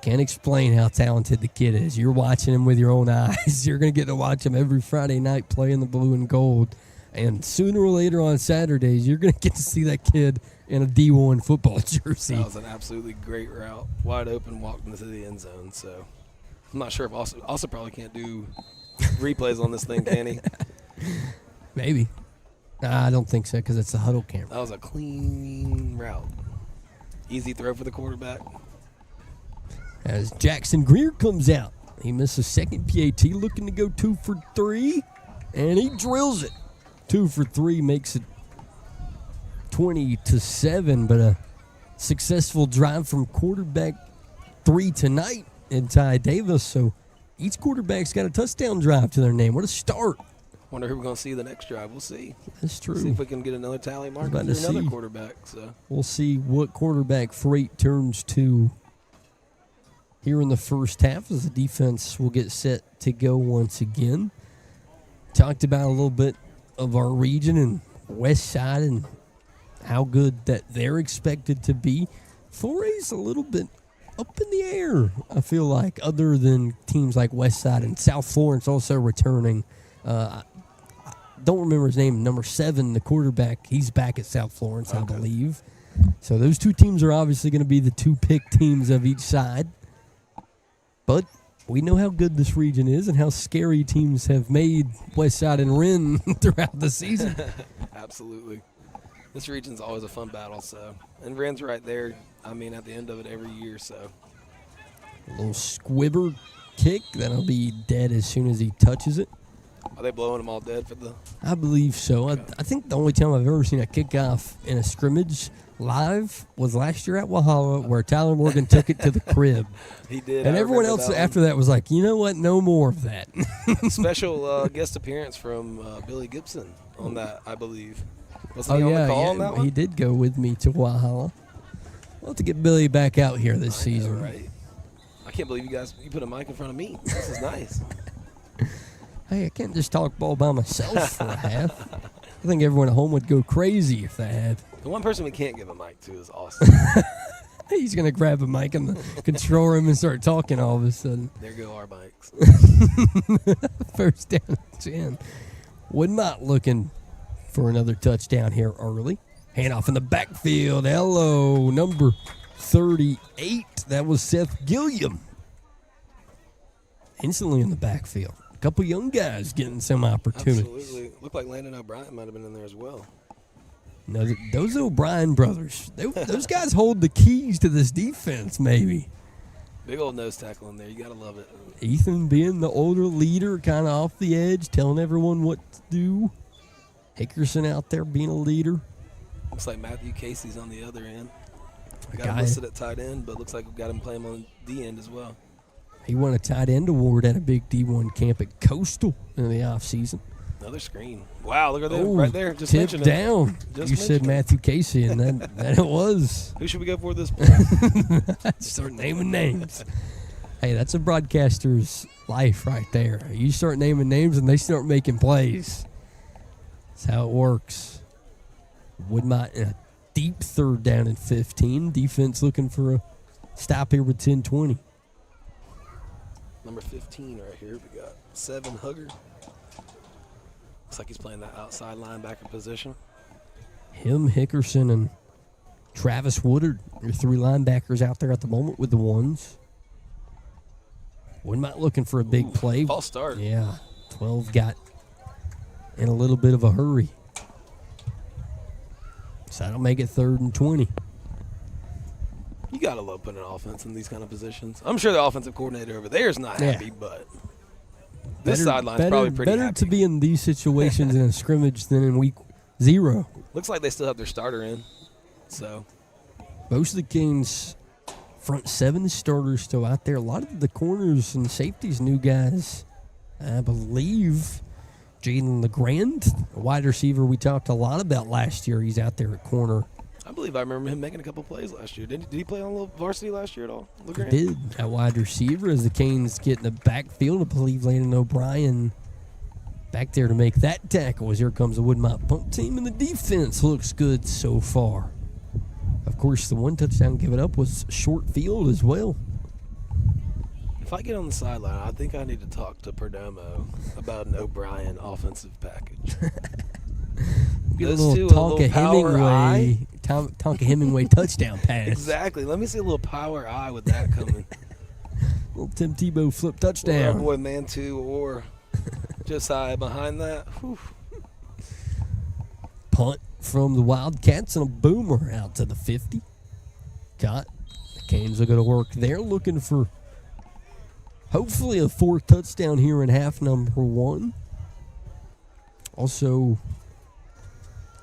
Can't explain how talented the kid is. You're watching him with your own eyes. You're going to get to watch him every Friday night play in the blue and gold. And sooner or later on Saturdays, you're going to get to see that kid in a D1 football jersey. That was an absolutely great route. Wide open, walked into the end zone. So I'm not sure if also probably can't do replays on this thing, can he? Maybe. I don't think so because it's a huddle camera. That was a clean route. Easy throw for the quarterback. As Jackson Greer comes out. He missed a second PAT, looking to go 2 for 3, and he drills it. 2 for 3 makes it 20-7, but a successful drive from quarterback 3 tonight in Ty Davis. So each quarterback's got a touchdown drive to their name. What a start. Wonder who we're going to see the next drive. We'll see. That's true. See if we can get another tally mark for another quarterback. So we'll see what quarterback Freight turns to here in the first half as the defense will get set to go once again. Talked about a little bit of our region and West Side and how good that they're expected to be. 4A's a little bit up in the air, I feel like, other than teams like West Side and South Florence also returning. I don't remember his name, number 7, the quarterback. He's back at South Florence, I believe. So those two teams are obviously going to be the 2 pick teams of each side. But we know how good this region is and how scary teams have made West Side and Wren throughout the season. Absolutely. This region's always a fun battle, so. And Wren's right there, I mean, at the end of it every year, so. A little squibber kick. That'll be dead as soon as he touches it. Are they blowing them all dead for the? I believe so. Okay. I think the only time I've ever seen a kickoff in a scrimmage live was last year at Walhalla, where Tyler Morgan took it to the crib. He did. And everyone else after that was like, you know what, no more of that. Special guest appearance from Billy Gibson on that, I believe. Wasn't he on the call on that one? He did go with me to Walhalla. We'll have to get Billy back out here this season. Right. I can't believe you put a mic in front of me. This is nice. Hey, I can't just talk ball by myself for a half. I think everyone at home would go crazy if they had. The one person we can't give a mic to is Austin. He's going to grab a mic in the control room and start talking all of a sudden. There go our mics. First down 10. Woodmont looking for another touchdown here early. Handoff in the backfield. Hello, number 38. That was Seth Gilliam. Instantly in the backfield. A couple young guys getting some opportunities. Absolutely. Looked like Landon O'Brien might have been in there as well. No, those O'Brien brothers, those guys hold the keys to this defense, maybe. Big old nose tackle in there. You got to love it. Ethan being the older leader, kind of off the edge, telling everyone what to do. Hickerson out there being a leader. Looks like Matthew Casey's on the other end. Got him listed at tight end, but looks like we've got him playing on the end as well. He won a tight end award at a big D1 camp at Coastal in the offseason. Another screen. Wow, look at that right there. Just tip mentioned down. Just You said mentioned it. Matthew Casey, and that it was. Who should we go for this play? Start naming names. Hey, that's a broadcaster's life right there. You start naming names, and they start making plays. That's how it works. Woodmont in a deep third down and 15. Defense looking for a stop here with 10-20. Number 15 right here. We got 7 Hugger. Looks like he's playing that outside linebacker position. Him, Hickerson, and Travis Woodard, your 3 linebackers out there at the moment with the ones. Woodmont looking for a big play. False start. Yeah, 12 got in a little bit of a hurry. So that'll make it 3rd and 20. You got to love putting an offense in these kind of positions. I'm sure the offensive coordinator over there is not happy, but this sideline's probably pretty better happy. to be in these situations in a scrimmage than in week 0. Looks like they still have their starter in. So Most of the Canes front 7 starters still out there. A lot of the corners and safeties, new guys. I believe Jaden LeGrand, a wide receiver we talked a lot about last year. He's out there at corner. I believe I remember him making a couple plays last year. Did he play on a little varsity last year at all? He did at wide receiver as the Canes get in the backfield. I believe Landon O'Brien back there to make that tackle as here comes the Woodmont punt team, and the defense looks good so far. Of course, the 1 touchdown given up was short field as well. If I get on the sideline, I think I need to talk to Perdomo about an O'Brien offensive package. Get a Those two, little a little power eye. Tonka Hemingway touchdown pass. Exactly. Let me see a little power eye with that coming. Little Tim Tebow flip Our touchdown. boy Mantu or Josiah behind that. Whew. Punt from the Wildcats and a boomer out to the 50. Caught. The Canes are going to work there, looking for hopefully a 4th touchdown here in half number 1. Also,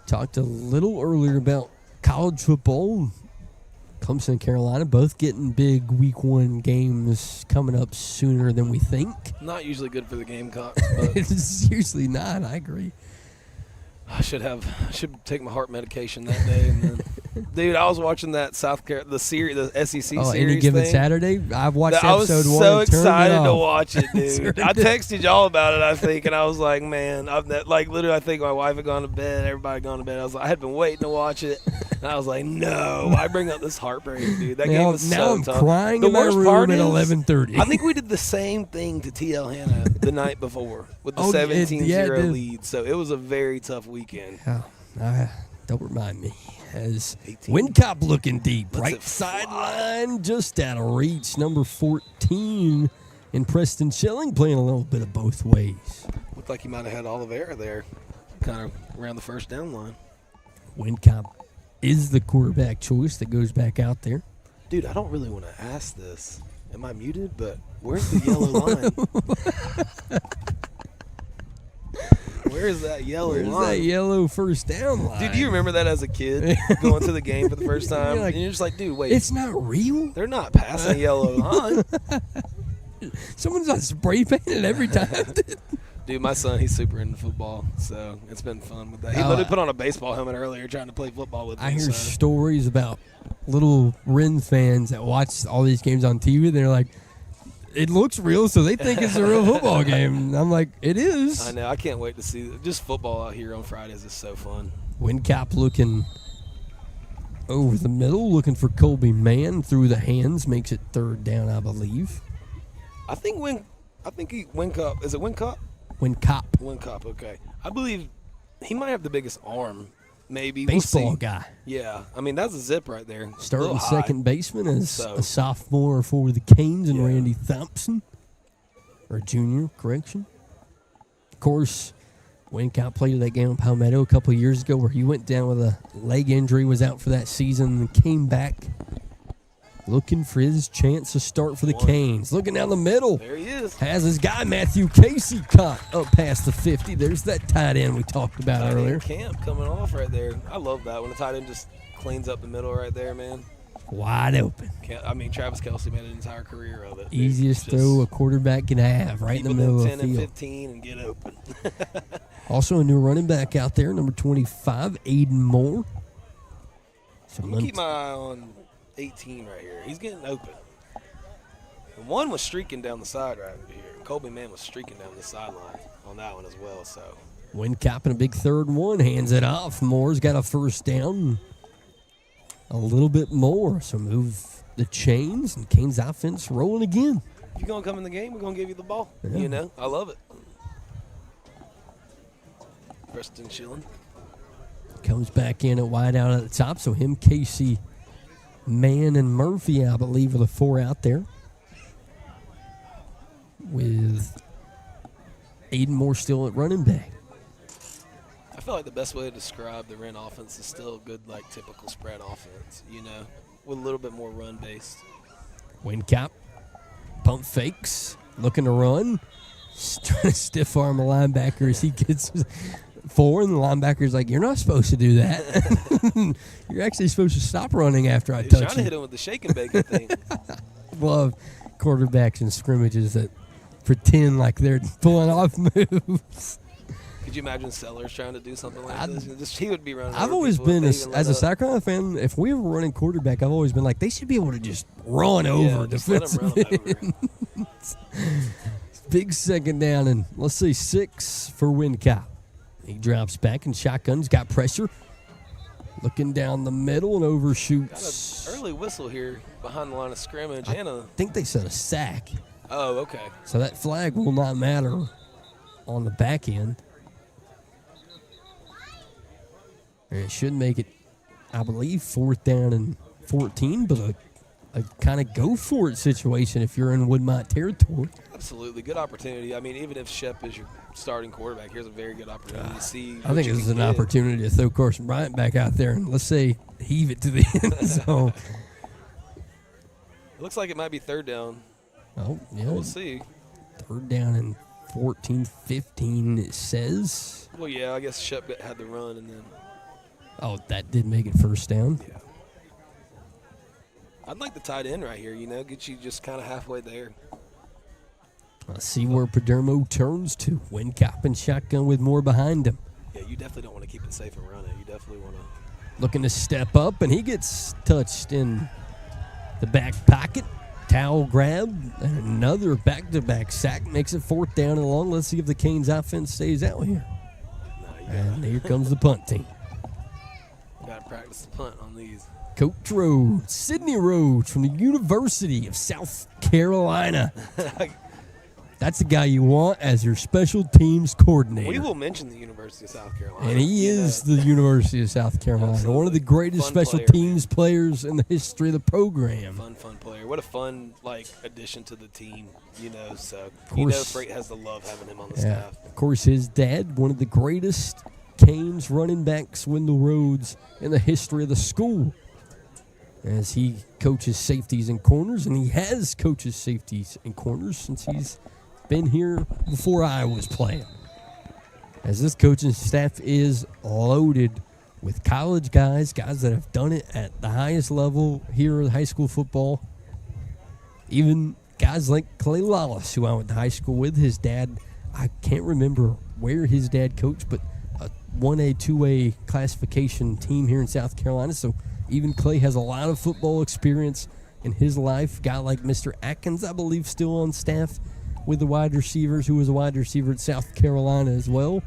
talked a little earlier about college football. Clemson and Carolina both getting big week 1 games coming up sooner than we think. Not usually good for the Gamecocks, but It's usually not, I agree. I should take my heart medication that day. And then, dude, I was watching that the SEC series. Any given thing. Saturday? I've watched I was episode 1. so and turned it excited to off. watch it, dude. I texted y'all about it, I think, and I was like, man, literally, I think my wife had gone to bed, everybody had gone to bed. I had been waiting to watch it, and I was like, no. I bring up this heartbreak, dude. That game was now so I'm tough. crying The in my worst room part at is, 11:30. I think we did the same thing to TL Hanna the night before with the Oh, 17-0 lead, so it was a very tough weekend. Don't remind me. As 18. Windcop looking deep. Let's Right it fly. sideline, just out of reach. Number 14 in Preston Schilling playing a little bit of both ways. Looked like he might have had Oliveira there, kind of around the first down line. Windcop is the quarterback choice that goes back out there. Dude, I don't really want to ask this. Am I muted? But where's the yellow line? Where is that yellow Where's line? that yellow first down line? Dude, do you remember that as a kid going to the game for the first time? You're like, and you're just like, dude, wait. It's not real? They're not passing a yellow line. Someone's not spray painted every time. Dude, my son, he's super into football, so it's been fun with that. He literally put on a baseball helmet earlier trying to play football with me. I hear so. stories about little Wren fans that watch all these games on TV. They're like, it looks real, so they think it's a real football game. And I'm like, it is. I know. I can't wait to see just football out here on Fridays is so fun. Windcop looking over the middle, looking for Colby Mann through the hands, makes it 3rd down, I believe. I think Windcop, is it Windcop? Windcop, Windcop, okay. I believe he might have the biggest arm, maybe. baseball We'll see. guy. Yeah, I mean, that's a zip right there. Starting Little high. second baseman as So- a sophomore for the Canes and Yeah. Randy Thompson. Or junior, correction. Of course, Windcop played that game in Palmetto a couple of years ago where he went down with a leg injury, was out for that season, and came back looking for his chance to start for the Canes. Looking down the middle. There he is. Has his guy Matthew Casey caught up past the 50. There's that tight end we talked about Tight end earlier. camp coming off right there. I love that when the tight end just cleans up the middle right there, man. Wide open. Travis Kelce made an entire career of it. Easiest throw a quarterback can have, right in the middle of the 10 and field. 15 and get open. Also a new running back out there, number 25, Aiden Moore. You keep my eye on 18 right here. He's getting open. And one was streaking down the side right here. Colby Mann was streaking down the sideline on that one as well. So Win Cap in a big 3rd and 1, hands it off. Moore's got a first down. A little bit more, so move the chains, and Kane's offense rolling again. if you're going to come in the game, we're going to give you the ball. Yeah. You know, I love it. Preston Schilling. Comes back in at wide out at the top, so him, Casey, Mann, and Murphy, I believe, are the 4 out there. With Aiden Moore still at running back. I feel like the best way to describe the Wren offense is still a good, like, typical spread offense, you know, with a little bit more run-based. Windcap, pump fakes, looking to run. Trying to stiff arm a linebacker as he gets 4, and the linebacker's like, you're not supposed to do that. You're actually supposed to stop running after I touch you. Trying to hit him with the shake and bake, I think. Love quarterbacks and scrimmages that pretend like they're pulling off moves. Could you imagine Sellers trying to do something like this? He would be running. I've over always people if been, they as even a let up. South Carolina fan, if we were running quarterback, I've always been like, they should be able to just run over just let 'em defensive run over. Big second down, and let's say 6 for Windcap. He drops back and shotgun's got pressure. Looking down the middle and overshoots. Got an early whistle here behind the line of scrimmage. I think they said a sack. Oh, okay. So that flag will not matter on the back end. And it should make it, I believe, 4th down and 14, but a kind of go-for-it situation if you're in Woodmont territory. Absolutely. Good opportunity. I mean, even if Shep is your starting quarterback, here's a very good opportunity to see. I think this is an opportunity to throw Carson Bryant back out there and, let's say, heave it to the end zone. It looks like it might be 3rd down. Oh, yeah. We'll see. 3rd down and 14, 15, it says. Well, yeah, I guess Shep had the run and then. Oh, that did make it 1st down. Yeah. I'd like the tight end right here, you know, get you just kind of halfway there. Let's see where Padermo turns to. Windcap and shotgun with more behind him. Yeah, you definitely don't want to keep it safe and run it. You definitely want to. Looking to step up, and he gets touched in the back pocket. Towel grab, and another back-to-back sack makes it 4th down and long. Let's see if the Canes offense stays out here. And here comes the punt team. Got to practice the punt on these. Coach Rhodes, Sidney Rhodes from the University of South Carolina. That's the guy you want as your special teams coordinator. We will mention the University of South Carolina. And he is the University of South Carolina. Absolutely. One of the greatest Fun special player, teams players in the history of the program. Fun player. What a fun, addition to the team, you know. So, course. Freight has to love having him on the staff. Of course, his dad, one of the greatest Canes running backs, Wendell Rhodes, in the history of the school. As he coaches safeties and corners, and he has coaches safeties and corners since he's been here before I was playing. As this coaching staff is loaded with college guys that have done it at the highest level here in high school football. Even guys like Clay Lawless, who I went to high school with. His dad, I can't remember where his dad coached, but a 1A, 2A classification team here in South Carolina. So even Clay has a lot of football experience in his life. Guy like Mr. Atkins, I believe, still on staff with the wide receivers, who was a wide receiver at South Carolina as well.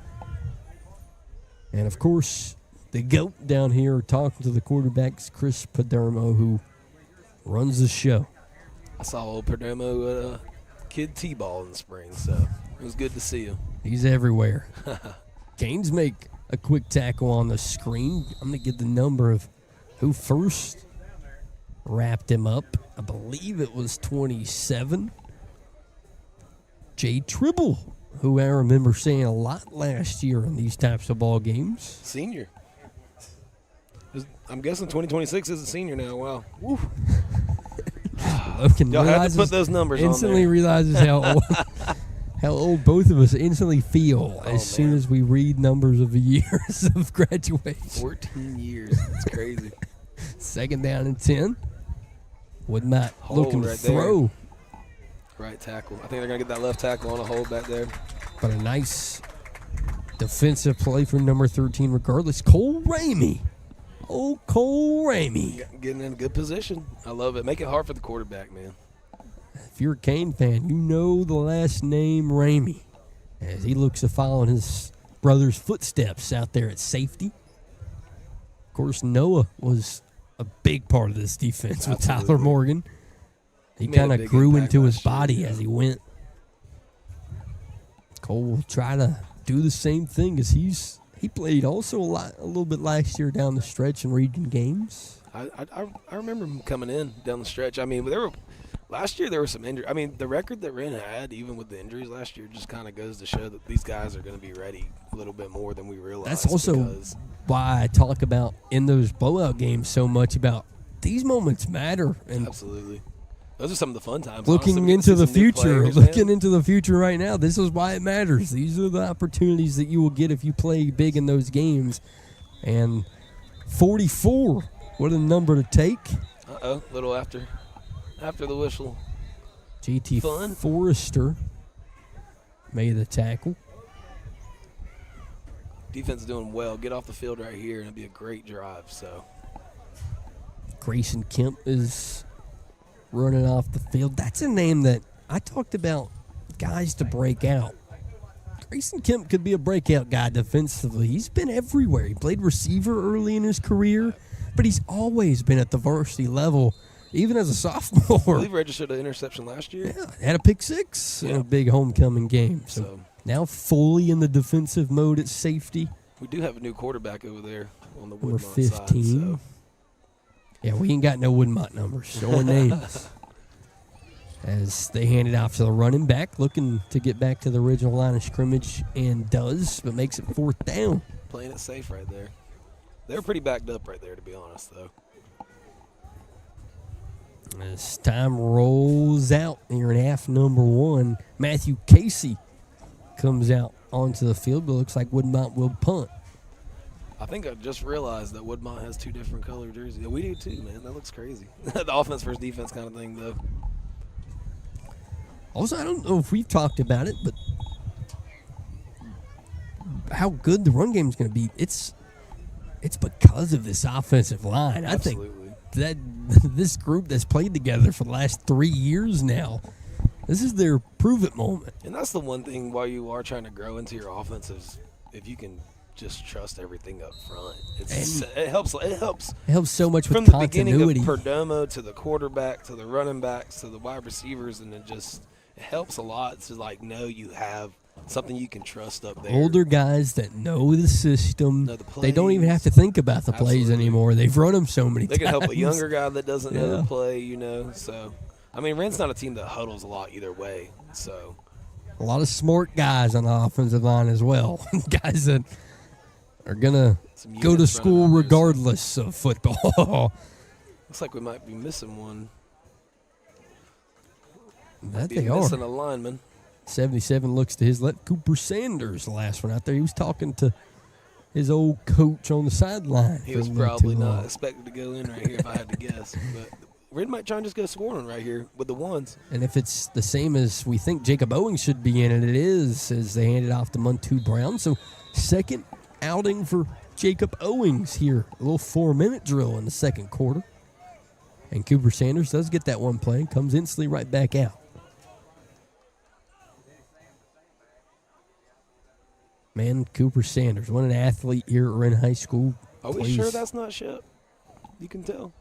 And, of course, the GOAT down here talking to the quarterbacks, Chris Padermo, who runs the show. I saw old Perdomo at a kid T-ball in the spring, so it was good to see him. He's everywhere. Canes make a quick tackle on the screen. I'm going to get the number of who first wrapped him up. I believe it was 27. Jay Tribble, who I remember seeing a lot last year in these types of ball games. Senior. I'm guessing 2026 is a senior now. Wow. Woo. Logan Y'all have to put those numbers instantly on there. realizes how old both of us instantly feel as soon as we read numbers of the years of graduation. 14 years. That's crazy. 2nd down and 10. Woodmont Hold looking to right there. throw. Right tackle. I think they're going to get that left tackle on a hold back there. But a nice defensive play for number 13 regardless. Cole Ramey. Oh, Cole Ramey. Getting in a good position. I love it. Make it hard for the quarterback, man. If you're a Kane fan, you know the last name Ramey, as he looks to follow in his brother's footsteps out there at safety. Of course, Noah was a big part of this defense with Tyler Absolutely. Morgan. He Made a kind of big grew impact into his last year, body yeah. as he went. Cole will try to do the same thing as he played also a little bit last year down the stretch in region games. I remember him coming in down the stretch. I mean, last year there were some injuries. I mean, the record that Wren had, even with the injuries last year, just kind of goes to show that these guys are going to be ready a little bit more than we realized. That's also why I talk about in those blowout games so much about these moments matter. And absolutely. Those are some of the fun times. looking honestly, into the some new future, players, looking man. into the future right now, this is why it matters. These are the opportunities that you will get if you play big in those games. And 44, what a number to take. Uh-oh, a little after the whistle. JT Fun. Forrester made the tackle. Defense is doing well. Get off the field right here, and it'll be a great drive. So Grayson Kemp is running off the field. That's a name that I talked about, guys to break out. Grayson Kemp could be a breakout guy defensively. He's been everywhere. He played receiver early in his career, but he's always been at the varsity level, even as a I sophomore. believe registered an interception last year. Yeah, had a pick six in a big homecoming game. So now fully in the defensive mode at safety. We do have a new quarterback over there on the Number Woodmont 15. side. So. Yeah, we ain't got no Woodmont numbers or names. As they hand it off to the running back, looking to get back to the original line of scrimmage, and does, but makes it 4th down. Playing it safe right there. They were pretty backed up right there, to be honest, though. As time rolls out here in half number 1, Matthew Casey comes out onto the field, but looks like Woodmont will punt. I think I just realized that Woodmont has 2 different color jerseys. Yeah, we do too, man. That looks crazy. The offense versus defense kind of thing, though. Also, I don't know if we've talked about it, but how good the run game is going to be. It's because of this offensive line. Absolutely. I think that this group that's played together for the last 3 years now, this is their prove-it moment. And that's the one thing while you are trying to grow into your offense is if you can just trust everything up front. It helps. It helps So much from with the beginning continuity. of Perdomo to the quarterback to the running backs to the wide receivers, and it helps a lot to know you have something you can trust up there. Older guys that know the system, Know the they don't even plays. have to think about the plays Absolutely. anymore. They've run them so many They times. can help a younger guy that doesn't know Yeah. the play, So, I mean, Wren's not a team that huddles a lot either way. So, A lot of smart guys on the offensive line as well. Guys that are going to some go to units school running numbers. regardless of football. Looks like we might be missing one. That Be they are. missing a lineman. 77 looks to his left. Cooper Sanders, the last one out there. He was talking to his old coach on the sideline. He for was a little probably too not long. expected to go in right here if I had to guess. But Wren might try and just go scoring right here with the ones. And if it's the same as we think Jacob Owings should be in, and it is, as they hand it off to Montu Brown. So second outing for Jacob Owings here. A little 4-minute drill in the second quarter. And Cooper Sanders does get that one play and comes instantly right back out. Man, Cooper Sanders, what an athlete here at Wren High School. Are we Plays sure that's not Shep? You can tell.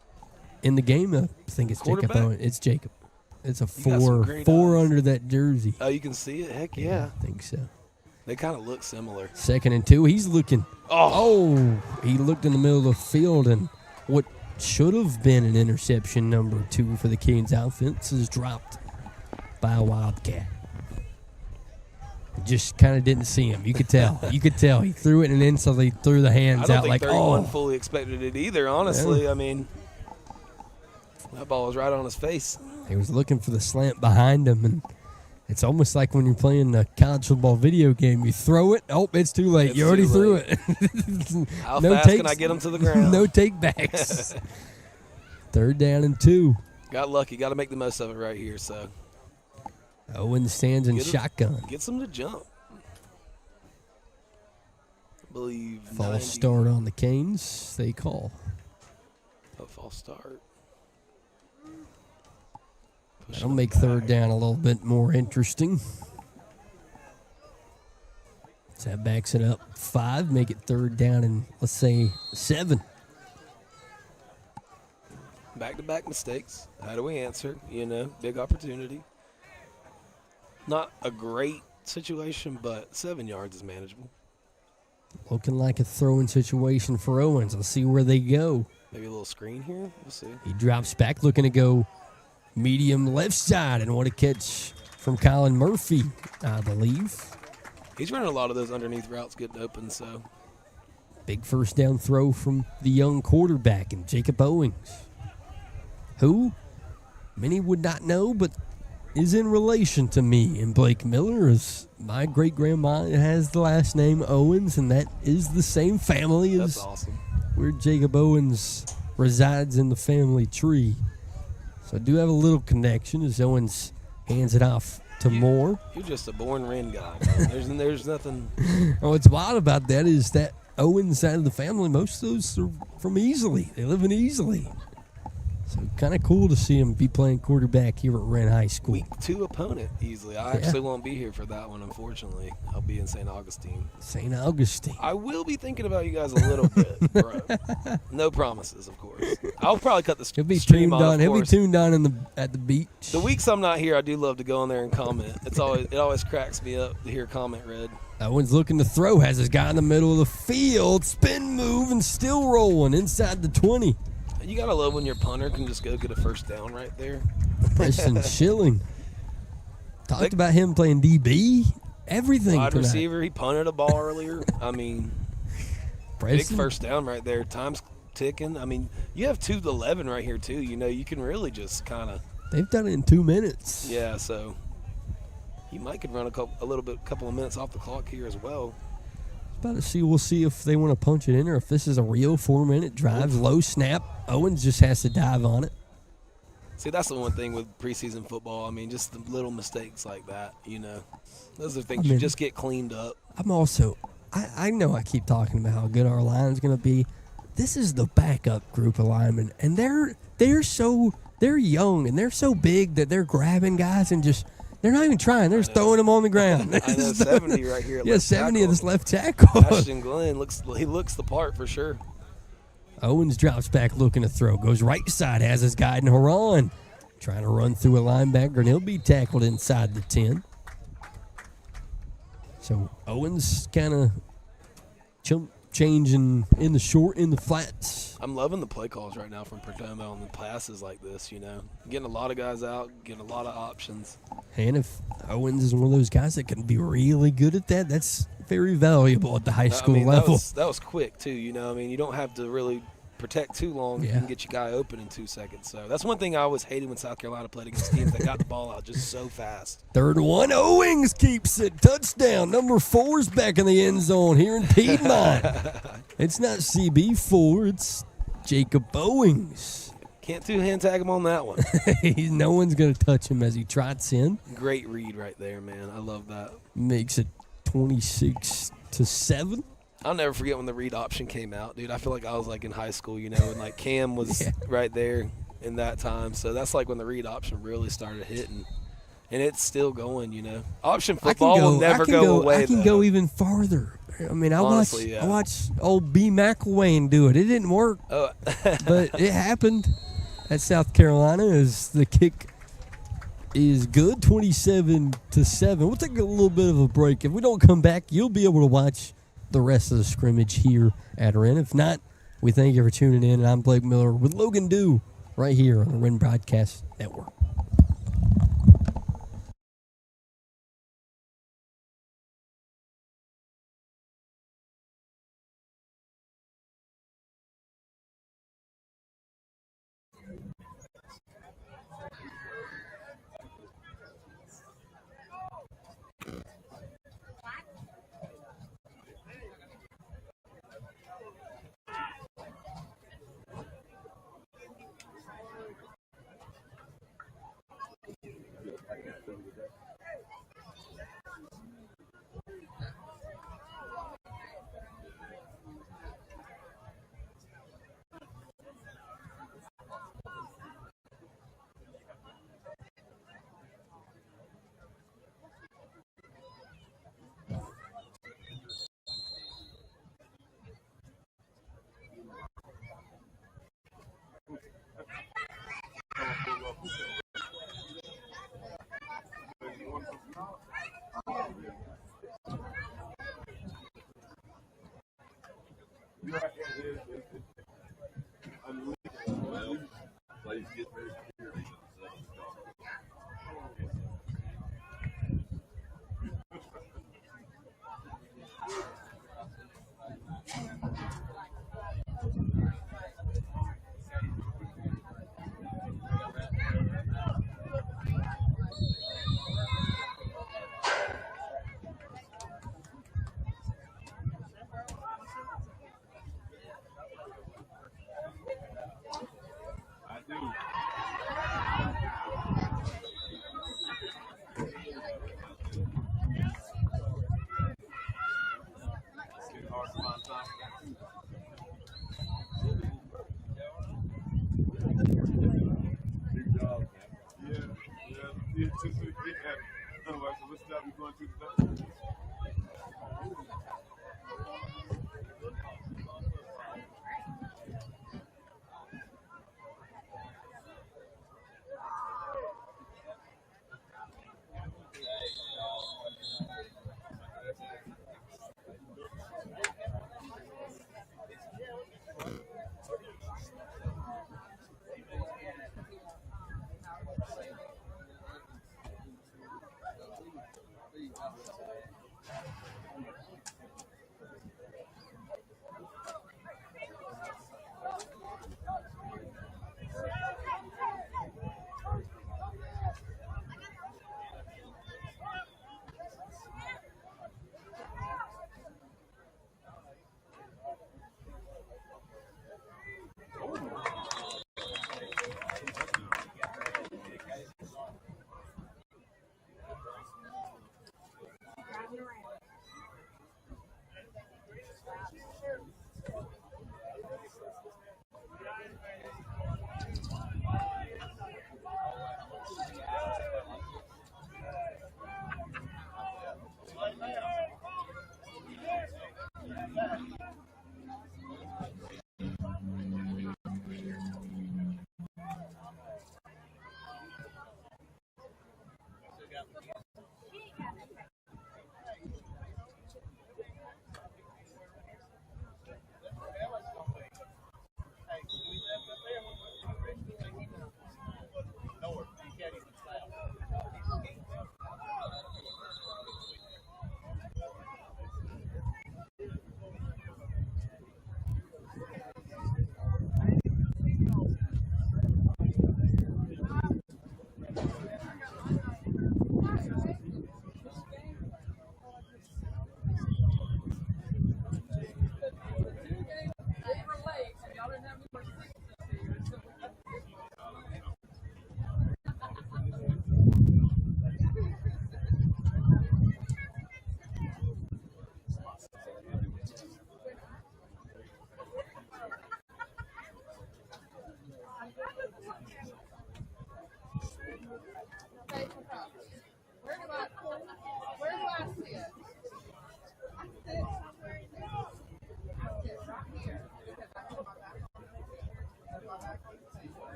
in the game? I think it's Jacob Quarterback? Owens. It's Jacob. It's a You got some great four eyes. under that jersey. Oh, you can see it? Heck yeah. I think so. They kind of look similar. 2nd and 2. He's looking. Oh. He looked in the middle of the field, and what should have been an interception, number 2 for the Canes offense, is dropped by a Wildcat. Just kind of didn't see him. You could tell. You could tell. He threw it and instantly threw the I hands don't out think like, 31 oh. fully expected it either, honestly. I mean, that ball was right on his face. He was looking for the slant behind him, and it's almost like when you're playing a college football video game. You throw it. Oh, it's too late. It's you already too threw late. it. How fast can I get him to the ground? No take backs. 3rd down and 2. Got lucky. Got to make the most of it right here. So Owens stands in shotgun. Gets them to jump. I believe False start on the Canes. They call. A false start. That'll make third down a little bit more interesting. So that backs it up 5. Make it third down and let's say 7. Back-to-back mistakes. How do we answer? Big opportunity. Not a great situation, but 7 yards is manageable. Looking like a throwing situation for Owens. Let's see where they go. Maybe a little screen here. We'll see. He drops back looking to go medium left side, and what a catch from Colin Murphy, I believe. He's running a lot of those underneath routes getting open, so. Big first down throw from the young quarterback and Jacob Owens, who many would not know, but is in relation to me and Blake Miller, as my great-grandma has the last name Owens, and that is the same family as awesome. Where Jacob Owens resides in the family tree. So I do have a little connection as Owens hands it off to Moore. You're just a born Wren guy, man. There's nothing. What's wild about that is that Owens side of the family, most of those are from Easley. They live in Easley. So kind of cool to see him be playing quarterback here at Wren High School. Week 2 opponent easily. I actually won't be here for that one, unfortunately. I'll be in St. Augustine. St. Augustine. I will be thinking about you guys a little bit, bro. No promises, of course. I'll probably cut the stream off. He'll be tuned on at the beach. The weeks I'm not here, I do love to go in there and comment. It always cracks me up to hear a comment read. Owens looking to throw, has his guy in the middle of the field, spin move, and still rolling inside the 20. You got to love when your punter can just go get a first down right there. Preston Schilling. Talked about him playing DB, everything Wide tonight. receiver, he punted a ball earlier. I mean, big first down right there. Time's ticking. I mean, you have 2 to 11 right here, too. You can really just kind of. They've done it in 2 minutes. Yeah, so he could run a couple of minutes off the clock here as well. About to see, we'll see if they want to punch it in or if this is a real 4-minute drive. Low snap. Owens just has to dive on it. See, that's the one thing with preseason football. I mean, just the little mistakes like that, Those are things you just get cleaned up. I'm also, I know I keep talking about how good our line is going to be. This is the backup group of linemen, and they're young and they're so big that they're grabbing guys and just. They're not even trying. They're just throwing them on the ground. I know 70 right here. Yeah, 70 of this left tackle. Ashton Glenn looks the part for sure. Owens drops back looking to throw. Goes right side, has his guy in Haran. Trying to run through a linebacker, and he'll be tackled inside the 10. So Owens kind of changing in the flats. I'm loving the play calls right now from Pregame on the passes like this, Getting a lot of guys out, getting a lot of options. And if Owens is one of those guys that can be really good at that, that's very valuable at the high school level. That was quick, too, You don't have to really protect too long. You can get your guy open in 2 seconds. So that's one thing I always hated when South Carolina played against teams that got the ball out just so fast. 3rd and 1, Owens keeps it. Touchdown. Number 4 is back in the end zone here in Piedmont. It's not CB4, it's Jacob Owens. Can't two-hand tag him on that one. No one's going to touch him as he trots in. Great read right there, man. I love that. Makes it 26-7. I'll never forget when the read option came out, dude. I feel like I was in high school, and Cam was right there in that time. So that's when the read option really started hitting. And it's still going, Option football will never go away. I can go even farther. I mean, I watched old B. McElwain do it. It didn't work, but it happened at South Carolina as the kick is good, 27-7. We'll take a little bit of a break. If we don't come back, you'll be able to watch the rest of the scrimmage here at Wren. If not, we thank you for tuning in. And I'm Blake Miller with Logan Dew right here on the Wren Broadcast Network.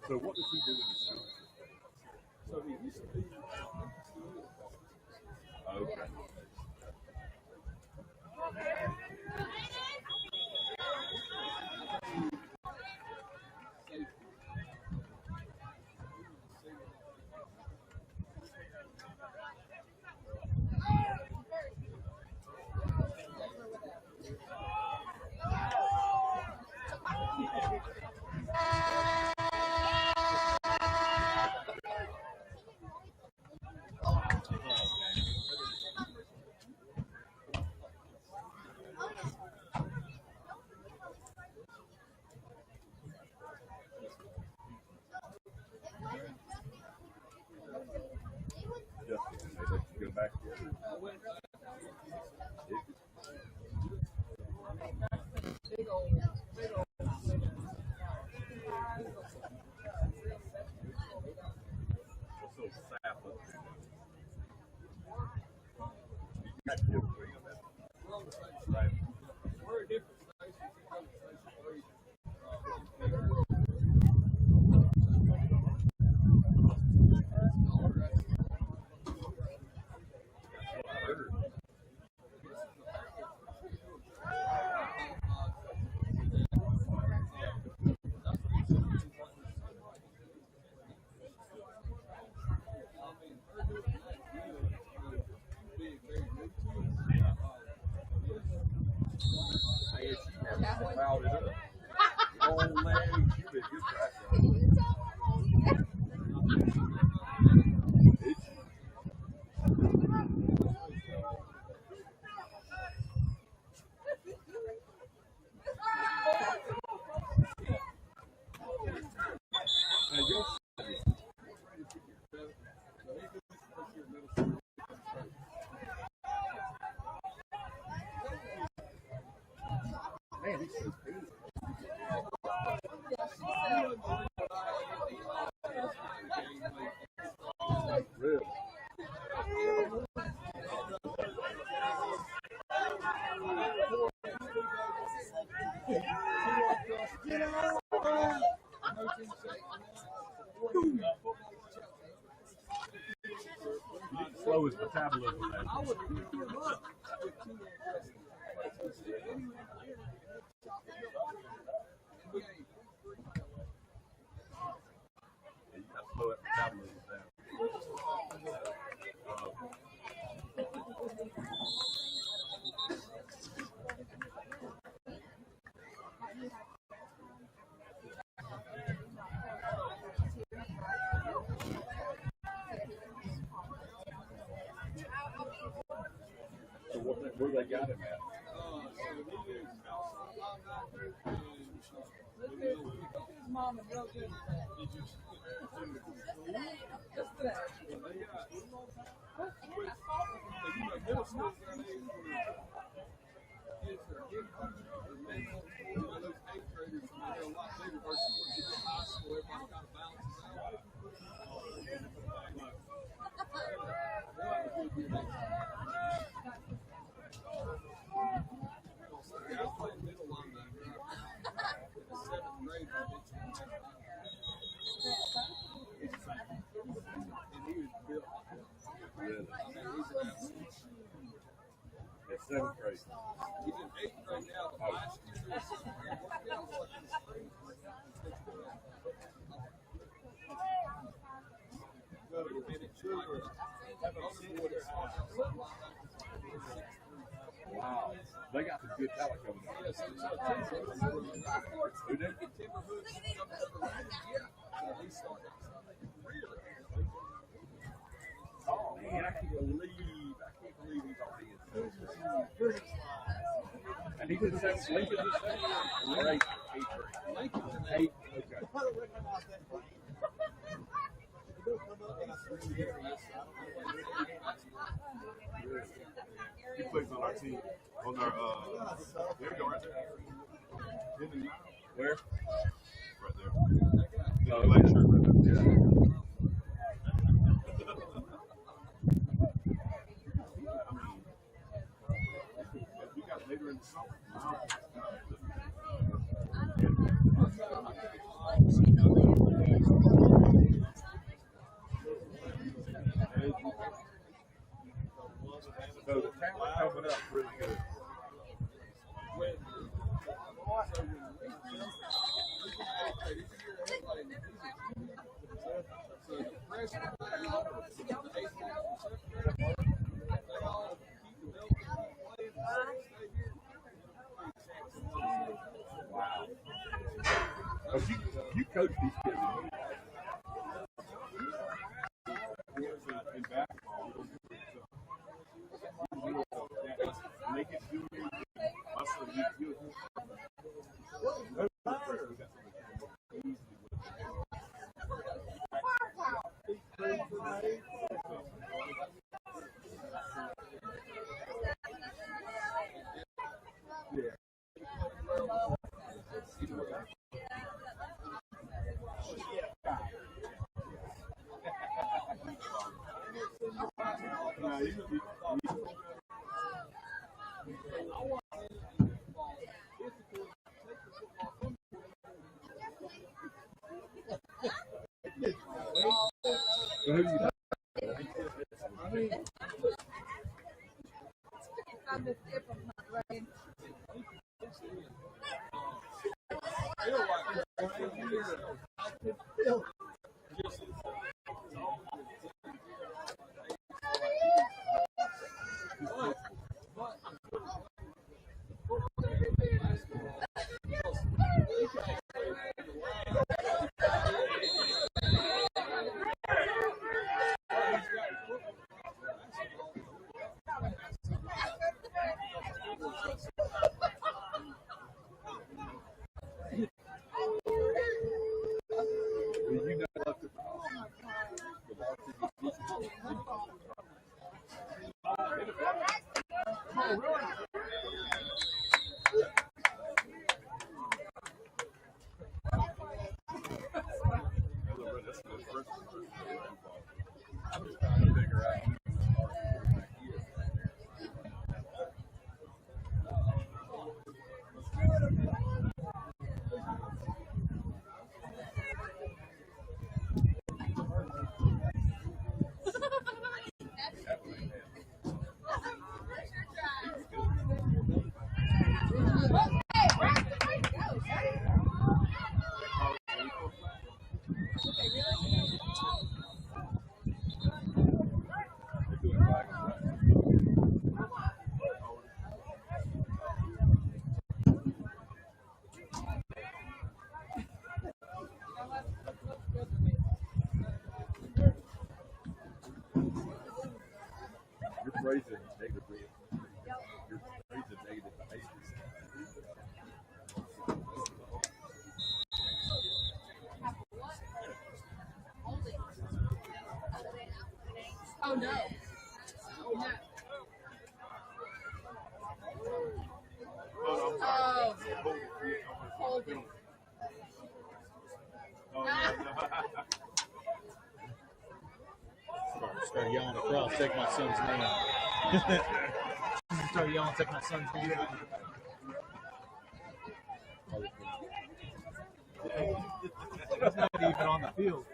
So what does he do in the summer? So he used to be. Okay. Go back. Slow his metabolism down. Slow that metabolism down. So where they got him at? It's 7th grade. He's in 8th grade now. But last year, wow, they got some good talent coming up. Who did? Oh man, I can't believe he's already in. And he did the same. Lincoln did the same. Or 8th grade. 8th. Okay. He plays on our team. On our there you go right there. Where? Right there. No, like shirt right there. Yeah. We got later in the summer. So the talent coming up really good. Wow. You coach these kids. In basketball, make it do raising negatively. You're raising negative behaviors. Oh no. Oh, holding. Start yelling across, take my son's name. Start yelling, take my son's name. It's not even on the field.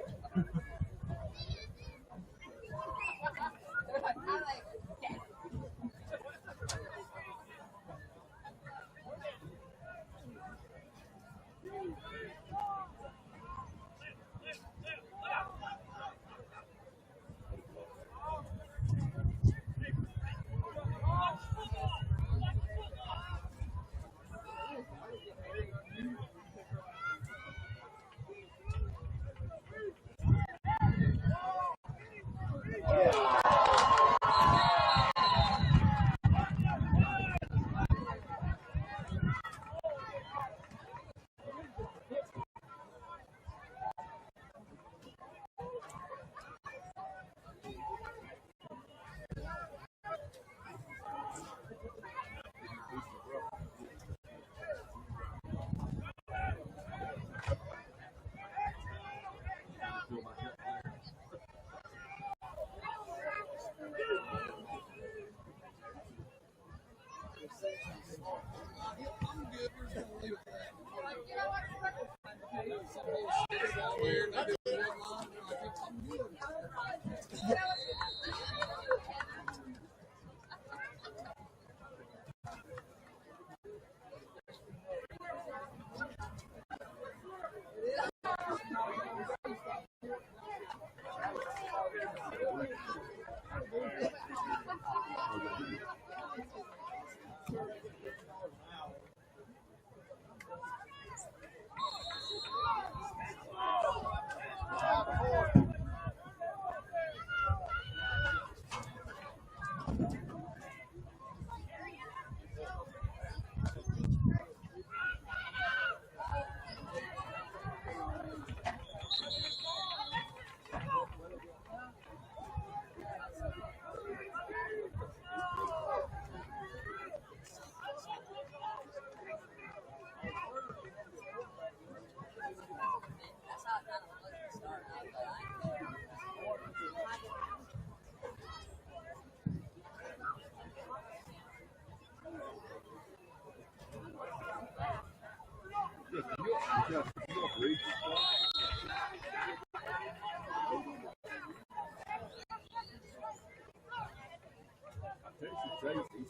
He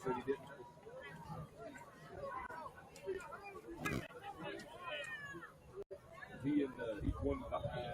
said he didn't. He's one behind.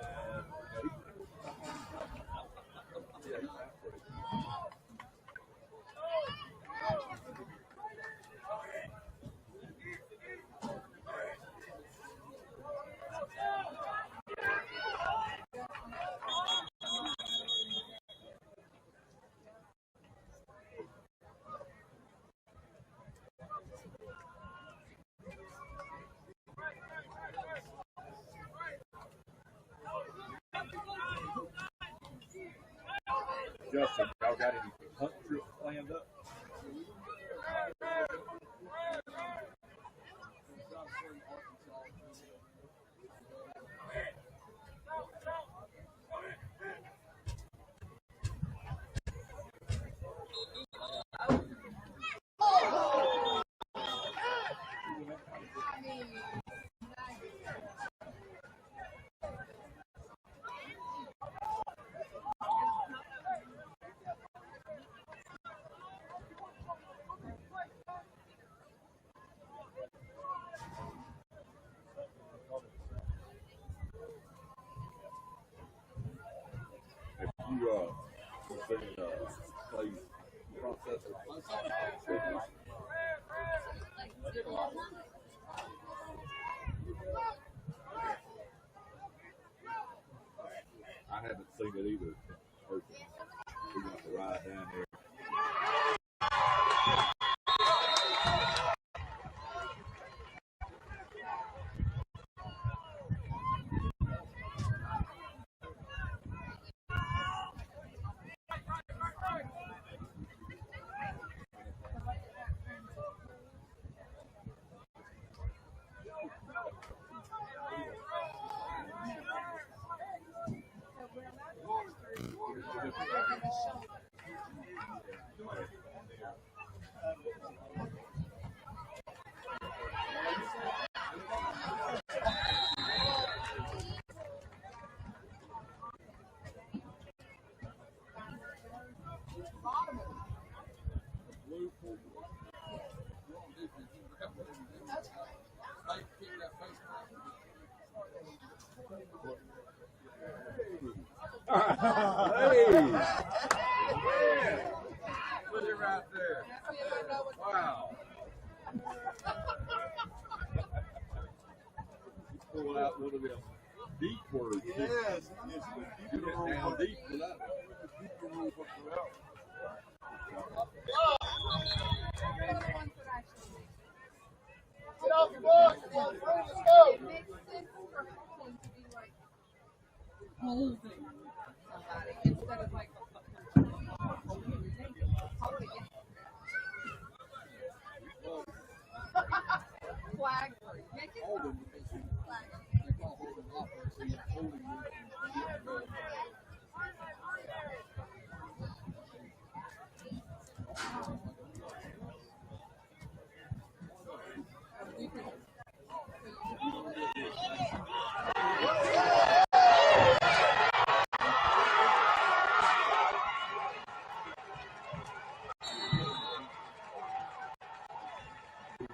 Justin, y'all got any hunt trips planned up? Play processor. I haven't seen it either. We're going to have to ride down there. Hey! Put it right there. Wow. You pull out one of them deep words. Yes. You get down deep for that one. Get off your box. Let's go. It makes sense for him to be like holding somebody instead of like flag. Make it flag.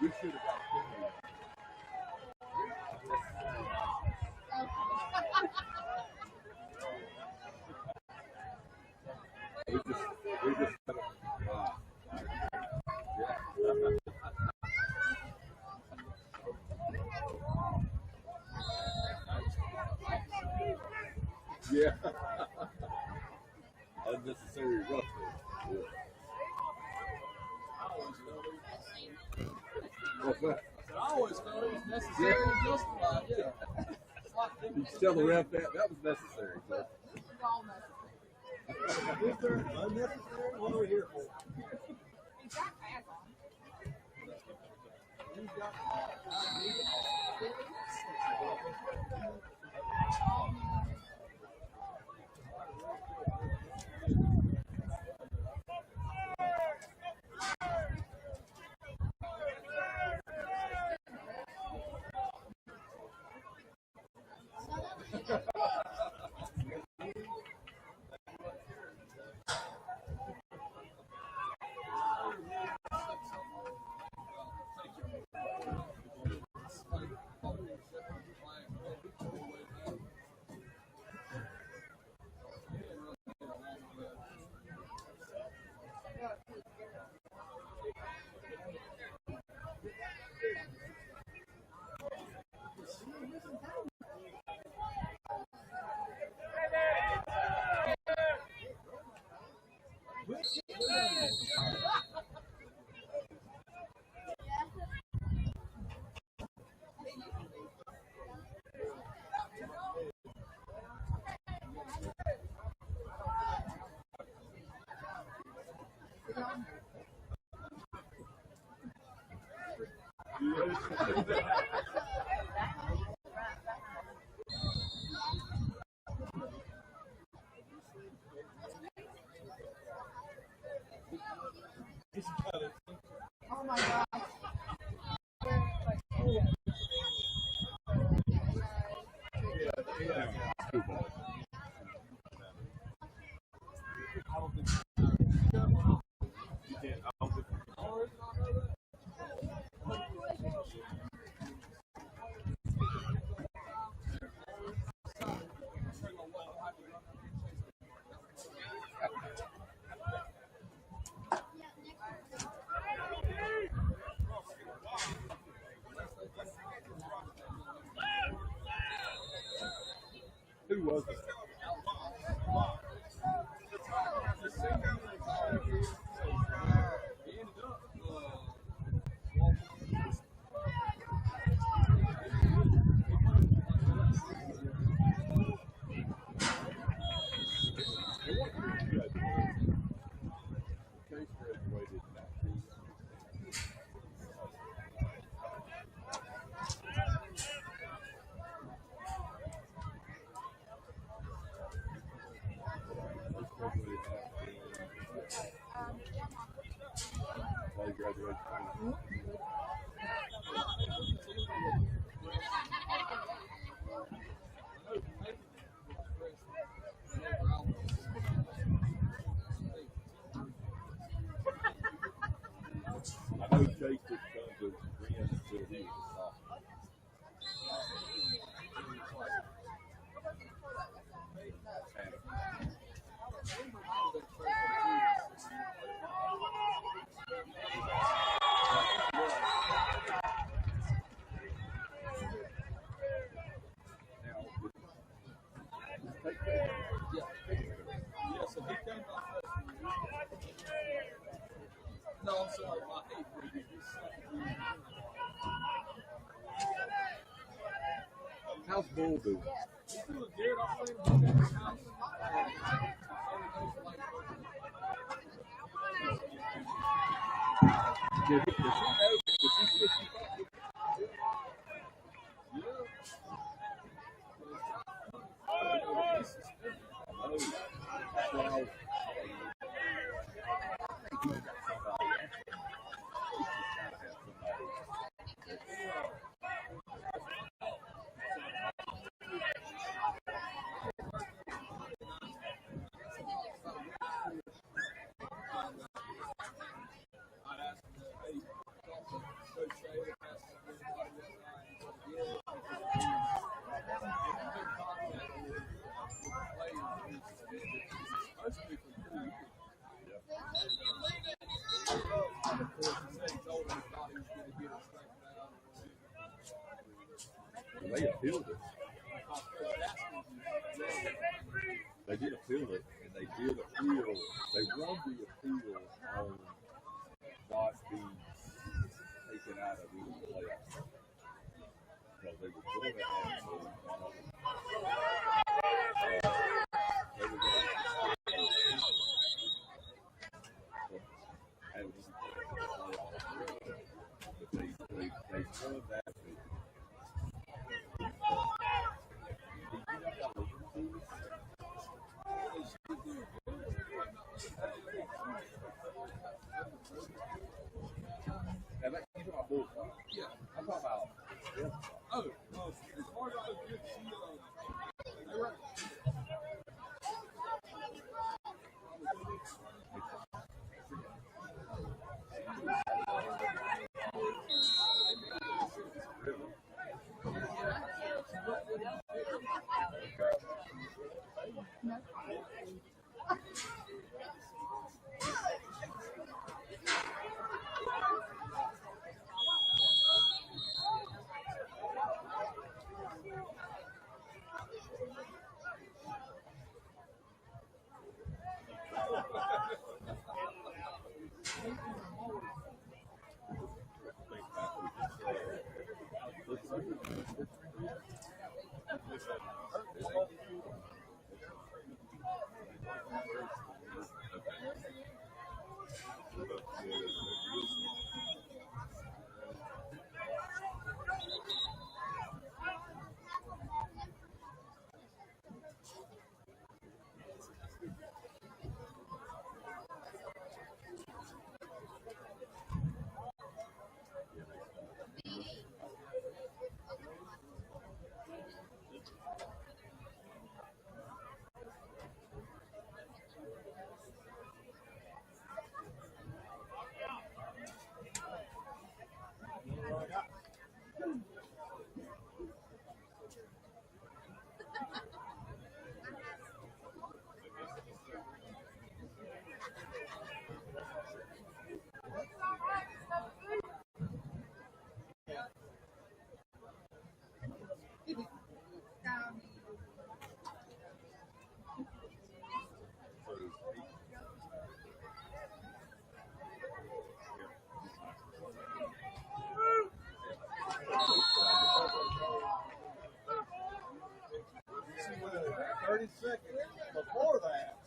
We should have got we just yeah. Unnecessary roughness. Yeah. What's that? I always felt it was necessary and justified. Yeah. You tell the ref that was necessary. So. It's all necessary. Is there unnecessary? What are we here for? He's got pads on. Who was it? I know Chase didn't come to Wren until he was a sophomore. No, I'm sorry. My eighth grade. How's Bull doing? He's doing good. I'm playing him at the house. Does he know? Does he switch you up? Well, they appealed it. They did appeal it, and they did appeal. They won the appeal on not being taken out of the playoffs. Because they were going to have to. They were going to but they won that. Now that you know my bull. Yeah, I'm talking about. Yeah. Oh, as far as I know, good. They were. 30 seconds before that.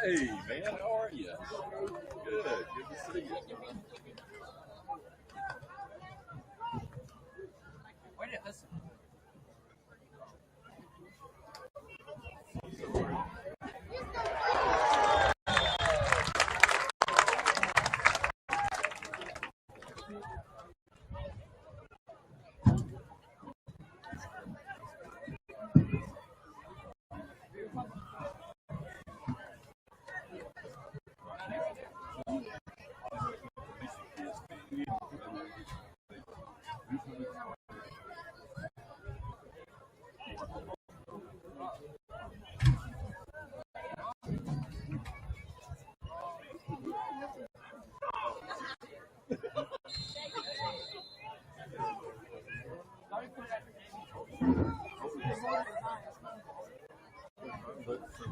Hey, man, how are you? Good to see you.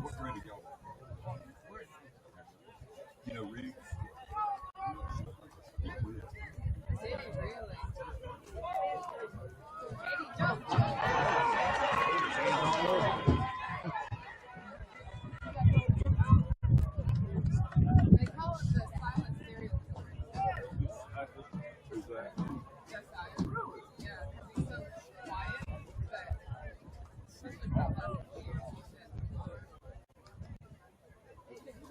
What's ready to go? You know, Riggs? He quit. They call it the silent serial killer. Who's that? Just silent. Yeah, he's so quiet, but especially for the last few years, he's been.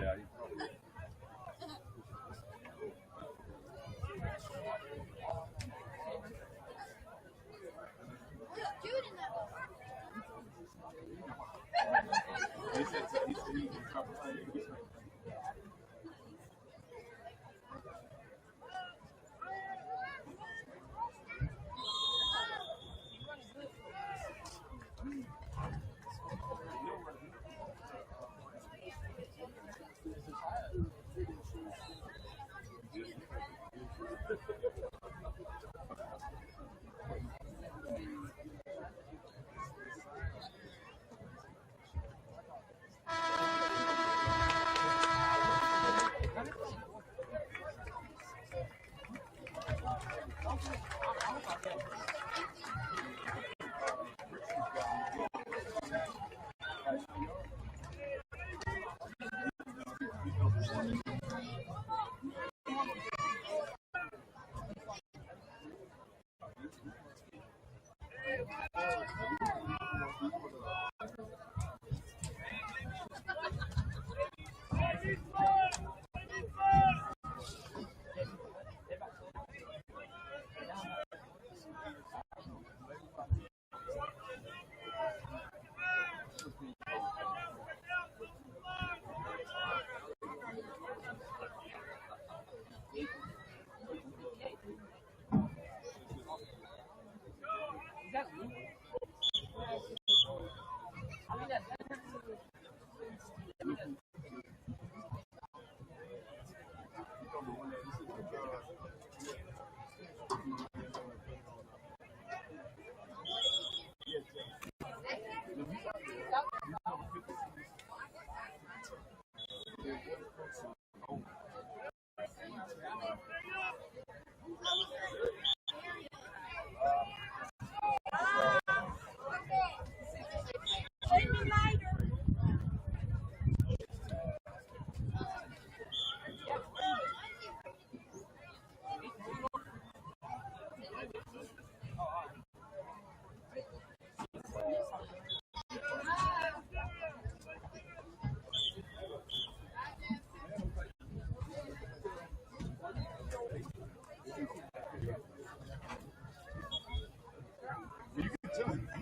Yeah, he probably.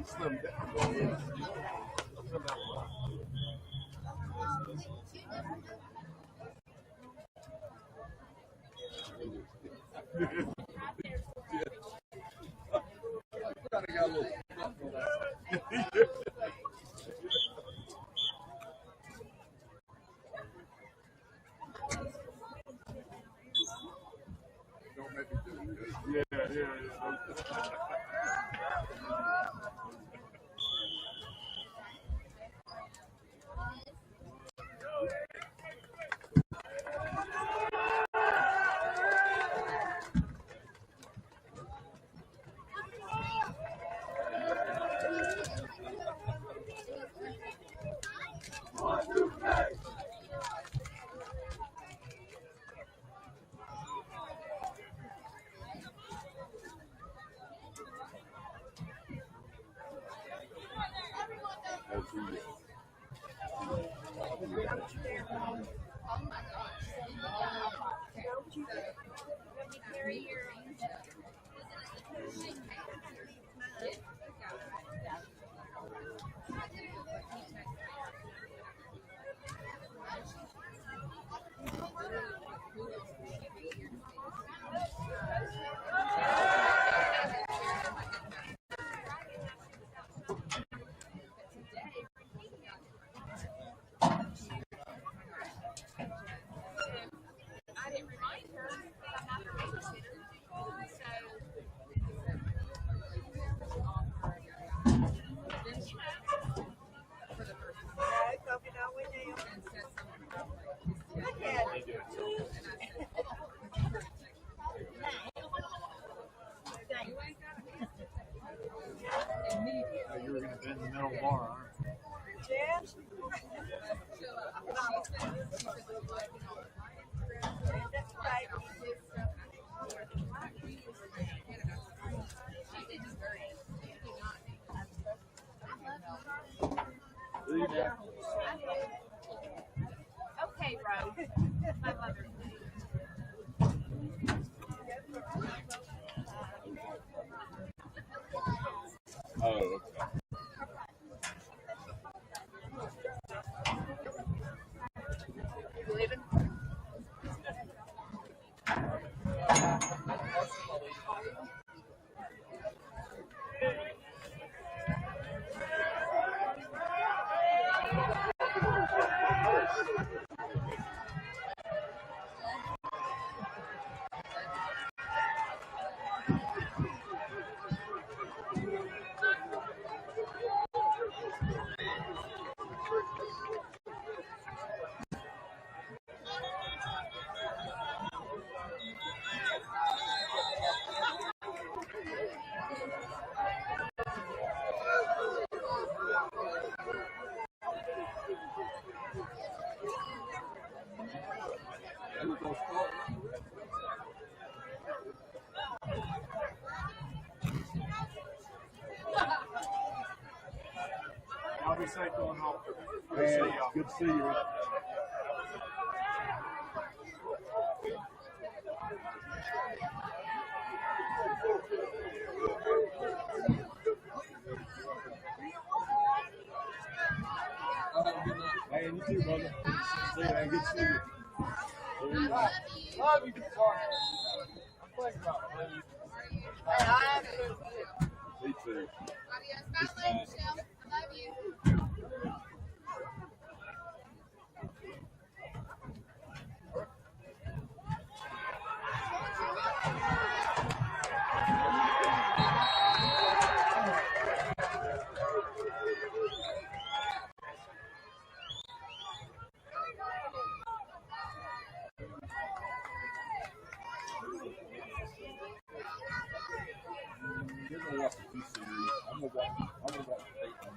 Slim down. You were going to bend the middle bar, aren't you? Okay, bro. My mother. Oh, okay. You leaving? I'll be safe going home. Man, good to see you. Man, you too, brother. See you, man. Good to see you. Love you. I'm thinking about it. Hey, I have to. Me too. Bye, Michelle. I love you. You're gonna watch the 2 series. I'm gonna watch the 8 one.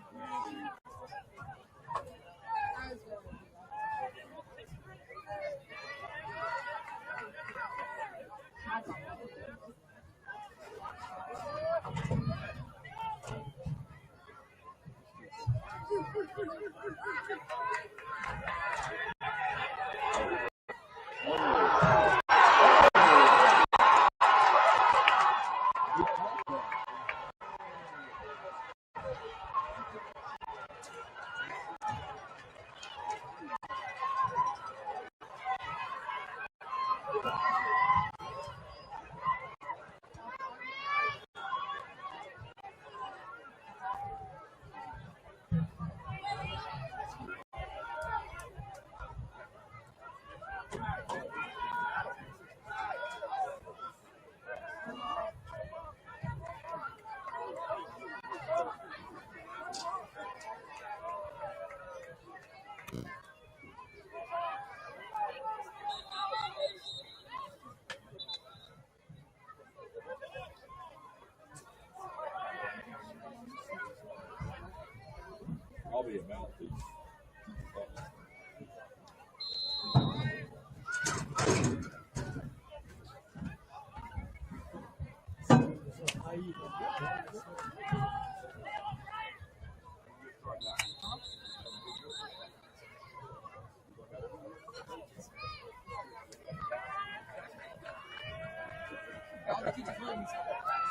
be a mouthpiece.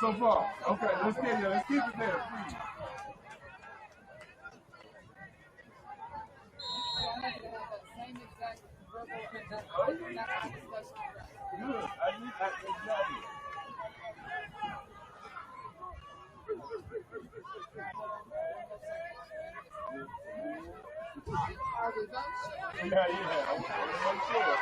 So far, okay, let's get it. Let's keep it there, please. Good. I need that exactly. Yeah. I want to make sure.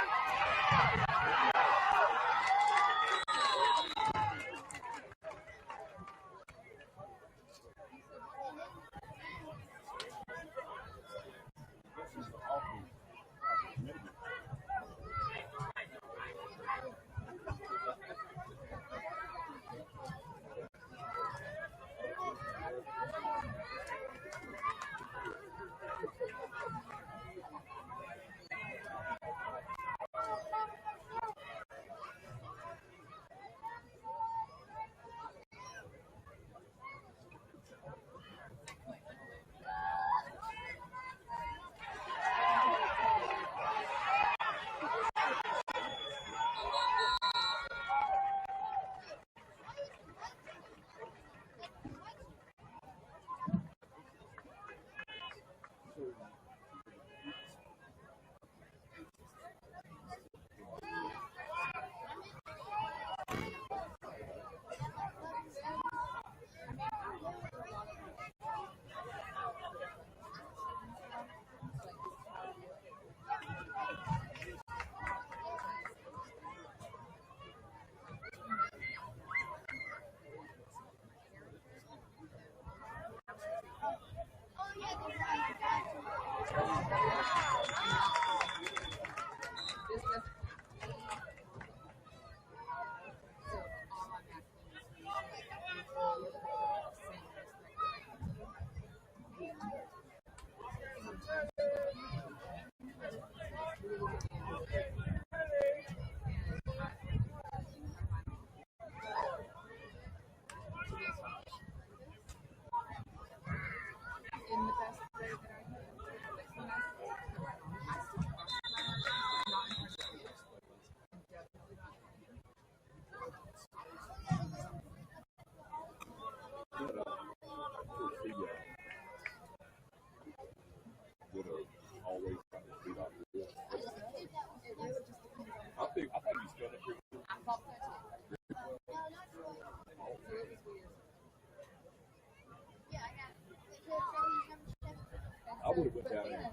I would have went down there.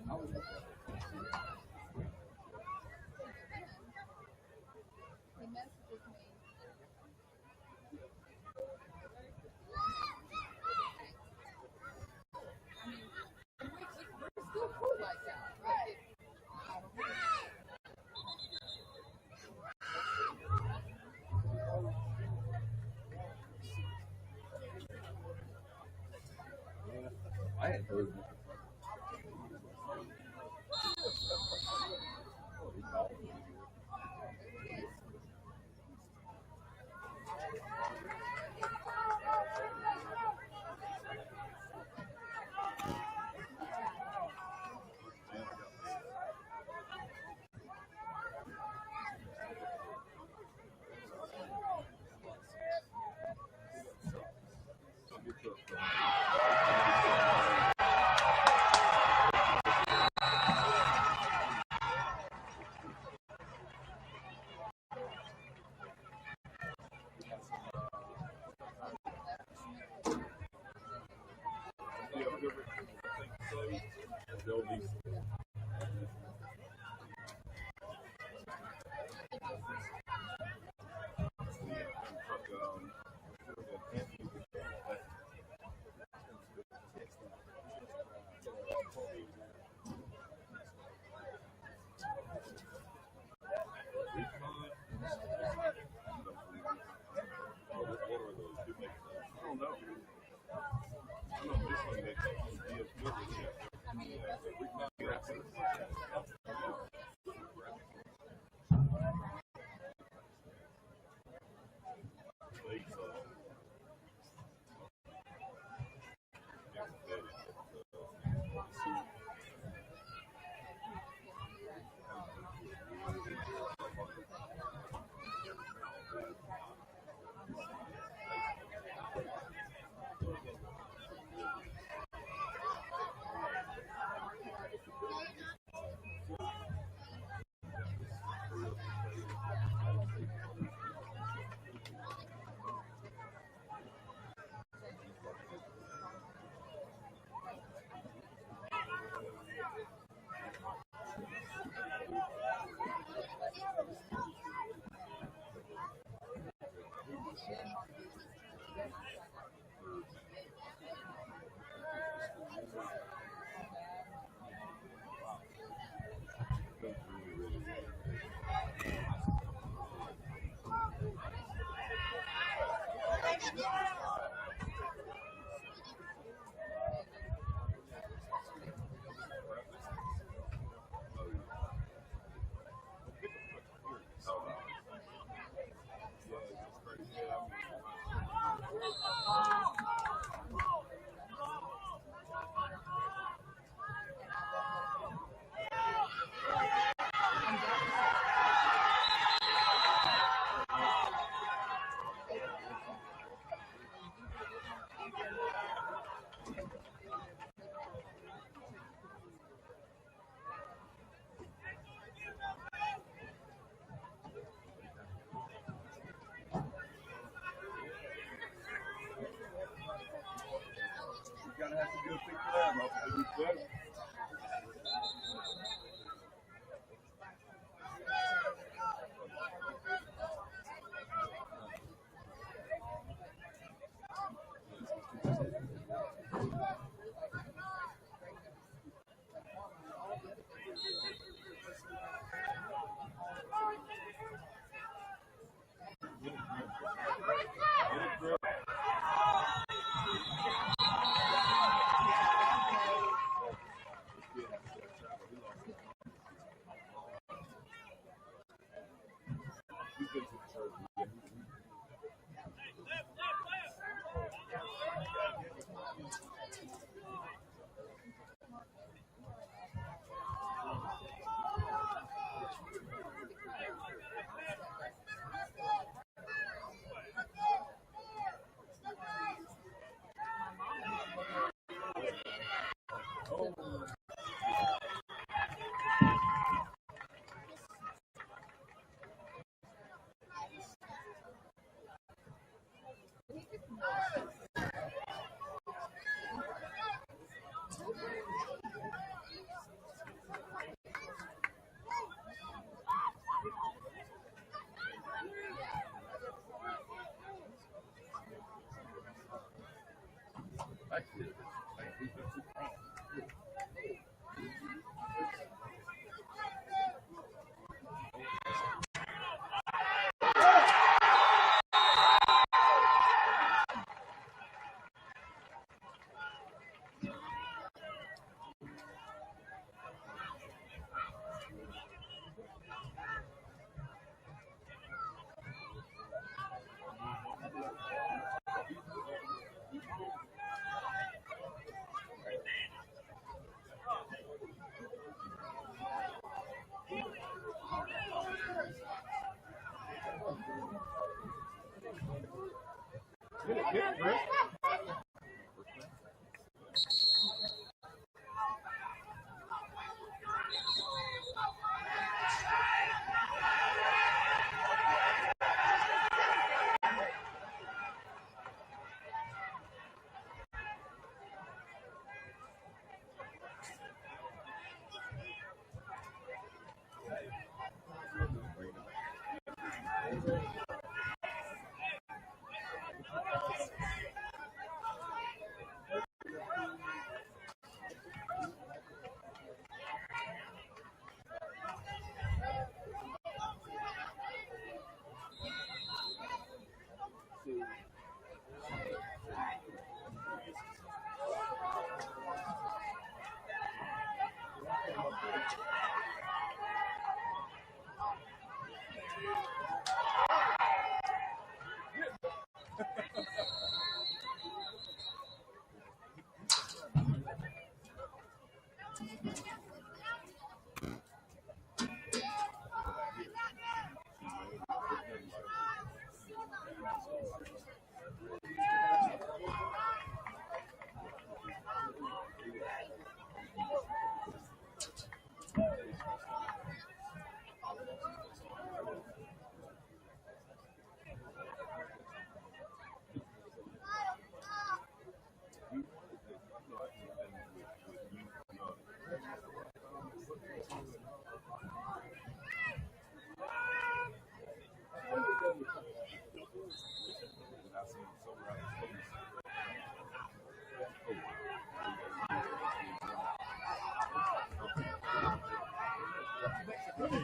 I hadn't heard it. Gotta have to do a pick for that, Robert.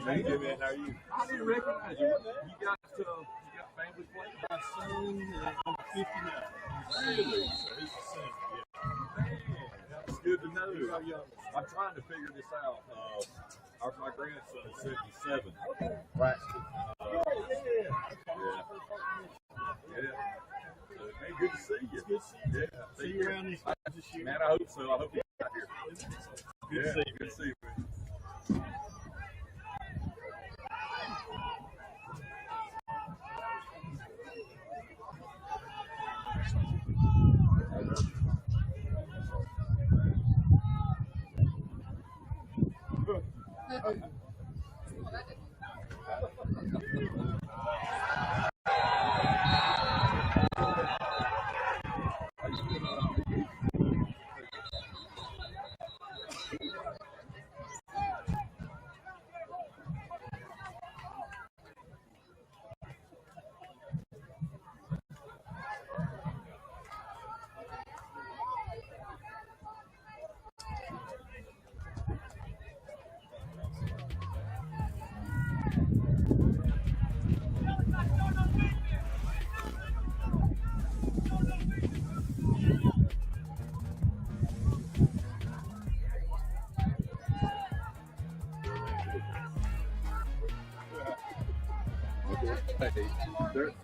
Thank you, man. How are you? I didn't recognize you. You got family plate? My son on 59. Really? So he's the son. Yeah. Man, that's good to know. I'm trying to figure this out. My grandson is 77. Right. Yeah. Hey, good to see you. Good to see you. Yeah. See you around these times this year. Man, I hope so. I hope you got here. Good to see you. Good to see you. They're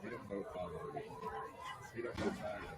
he don't know time. He don't know time.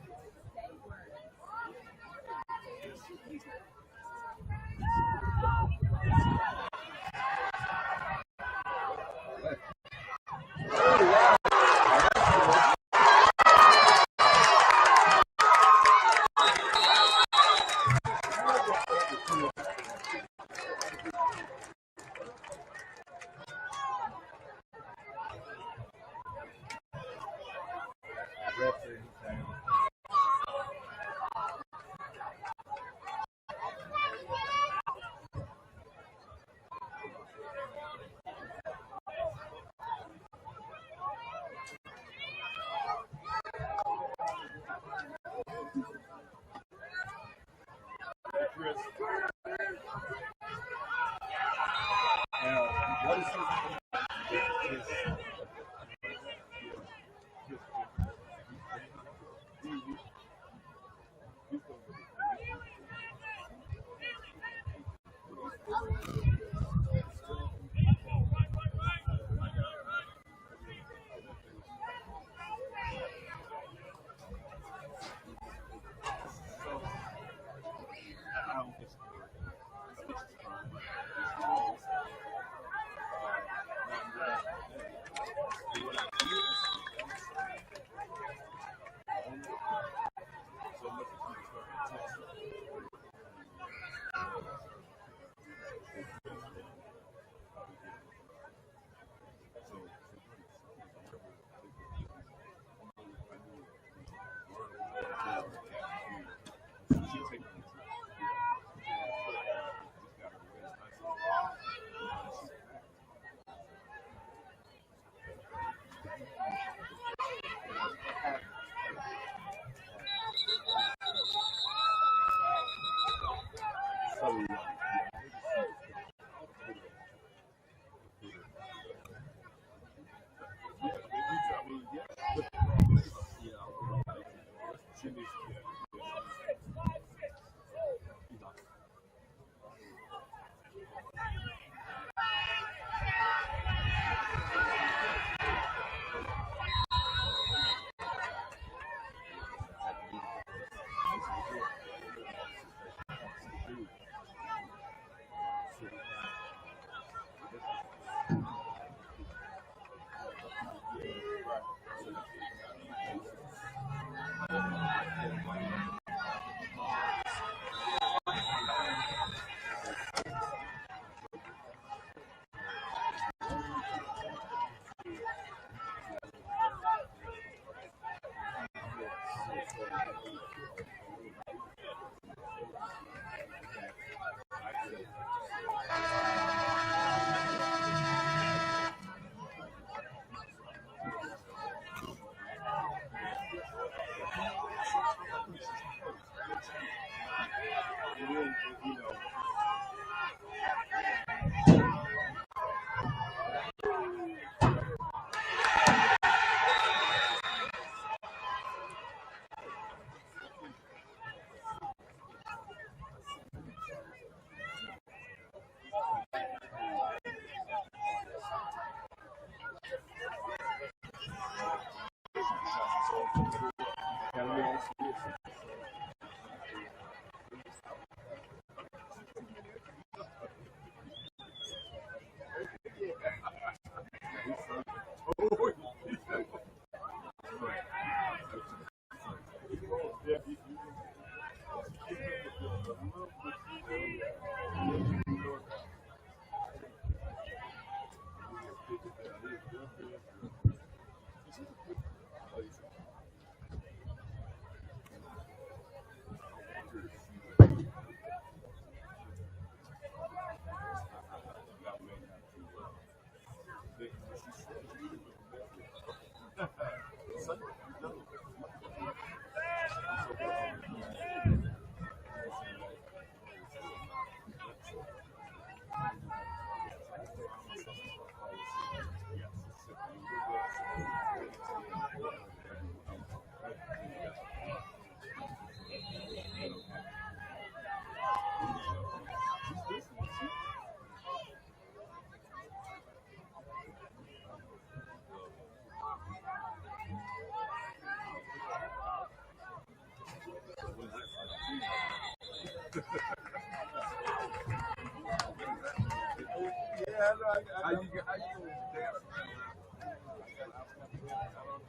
How you dance?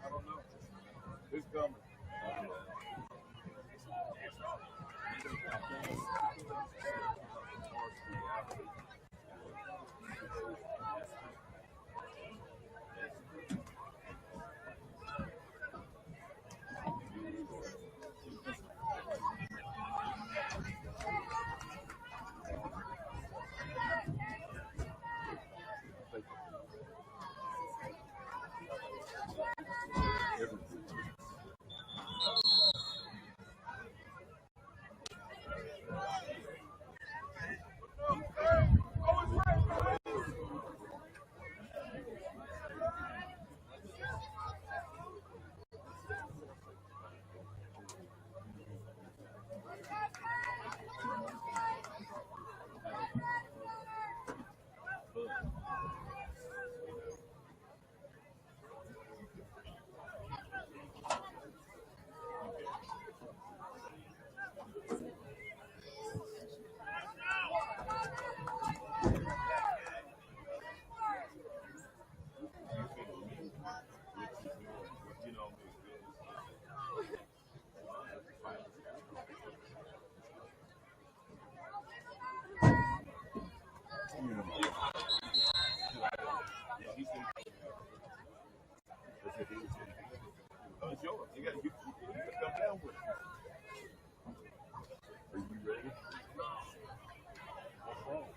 I don't know. It's coming. You got to come down with it. Are you ready? What's wrong?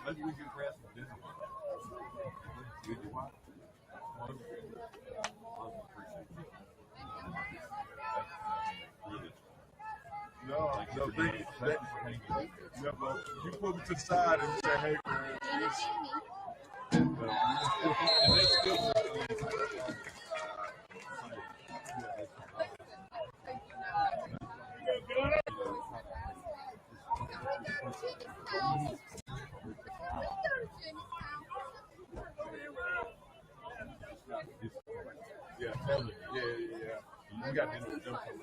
Maybe we can grab some dinner. Did you want? No, you pull me to the side and say, hey, man. And that's good. Yeah, tell me. Yeah. You got to do something.